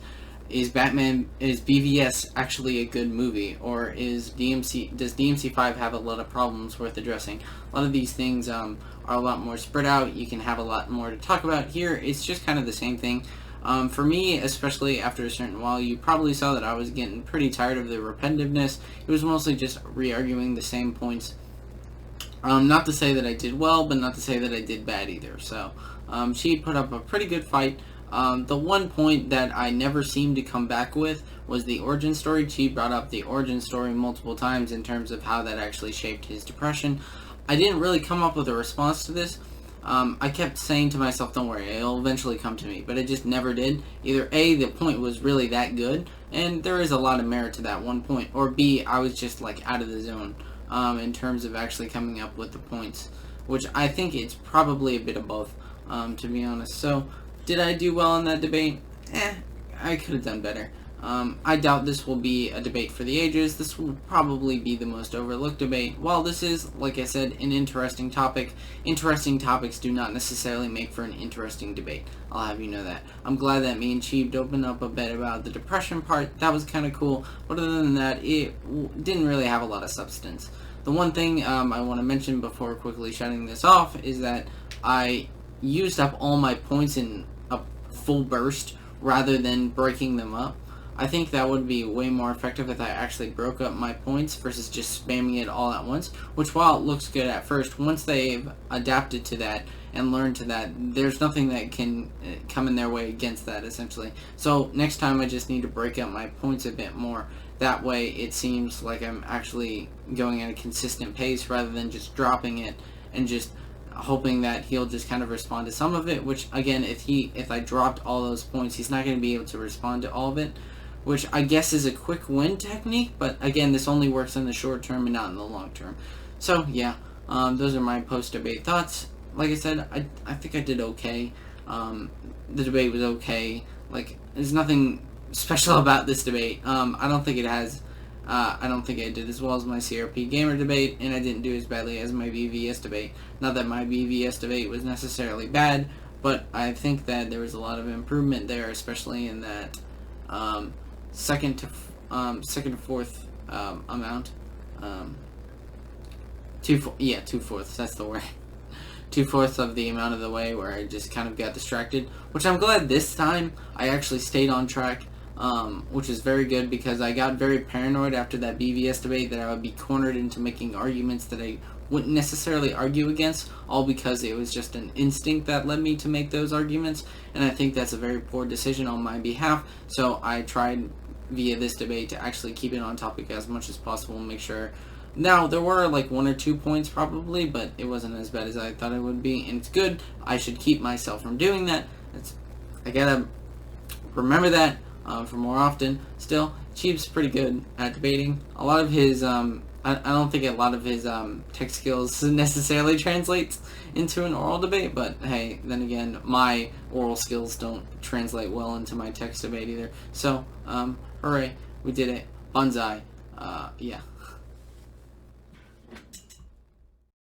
is BVS actually a good movie, or does DMC 5 have a lot of problems worth addressing? A lot of these things are a lot more spread out. You can have a lot more to talk about. Here, it's just kind of the same thing. For me, especially after a certain while, you probably saw that I was getting pretty tired of the repetitiveness. It was mostly just re-arguing the same points. Not to say that I did well, but not to say that I did bad either. So, she put up a pretty good fight. The one point that I never seemed to come back with was the origin story. She brought up the origin story multiple times in terms of how that actually shaped his depression. I didn't really come up with a response to this. I kept saying to myself, don't worry, it'll eventually come to me, but it just never did. Either A, the point was really that good, and there is a lot of merit to that one point, or B, I was just like out of the zone in terms of actually coming up with the points, which I think it's probably a bit of both, to be honest. So, did I do well in that debate? I could have done better. I doubt this will be a debate for the ages. This will probably be the most overlooked debate. While this is, like I said, an interesting topic, interesting topics do not necessarily make for an interesting debate. I'll have you know that. I'm glad that me and Cheeb opened up a bit about the depression part. That was kind of cool. But other than that, it didn't really have a lot of substance. The one thing I want to mention before quickly shutting this off is that I used up all my points in a full burst rather than breaking them up. I think that would be way more effective if I actually broke up my points versus just spamming it all at once, which while it looks good at first, once they've adapted to that and learned to that, there's nothing that can come in their way against that, essentially. So next time I just need to break up my points a bit more. That way it seems like I'm actually going at a consistent pace rather than just dropping it and just hoping that he'll just kind of respond to some of it, which again, if I dropped all those points, he's not going to be able to respond to all of it, which I guess is a quick win technique, but again, this only works in the short term and not in the long term. So yeah, those are my post-debate thoughts. Like I said, I think I did okay. The debate was okay. Like, there's nothing special about this debate. I don't think it has. I don't think I did as well as my CRP gamer debate, and I didn't do as badly as my BVS debate. Not that my BVS debate was necessarily bad, but I think that there was a lot of improvement there, especially in that second to fourth amount. 2/4. That's the word. 2/4 of the amount of the way where I just kind of got distracted, which I'm glad this time I actually stayed on track, which is very good because I got very paranoid after that BVS debate that I would be cornered into making arguments that I wouldn't necessarily argue against, all because it was just an instinct that led me to make those arguments, and I think that's a very poor decision on my behalf. So I tried via this debate to actually keep it on topic as much as possible and make sure. Now, there were like 1 or 2 points probably, but it wasn't as bad as I thought it would be, and it's good. I should keep myself from doing that. I gotta remember that for more often. Still, Cheeb's pretty good at debating. A lot of his, I don't think a lot of his tech skills necessarily translates into an oral debate, but hey, then again, my oral skills don't translate well into my text debate either. So, hooray, we did it. Banzai. Yeah.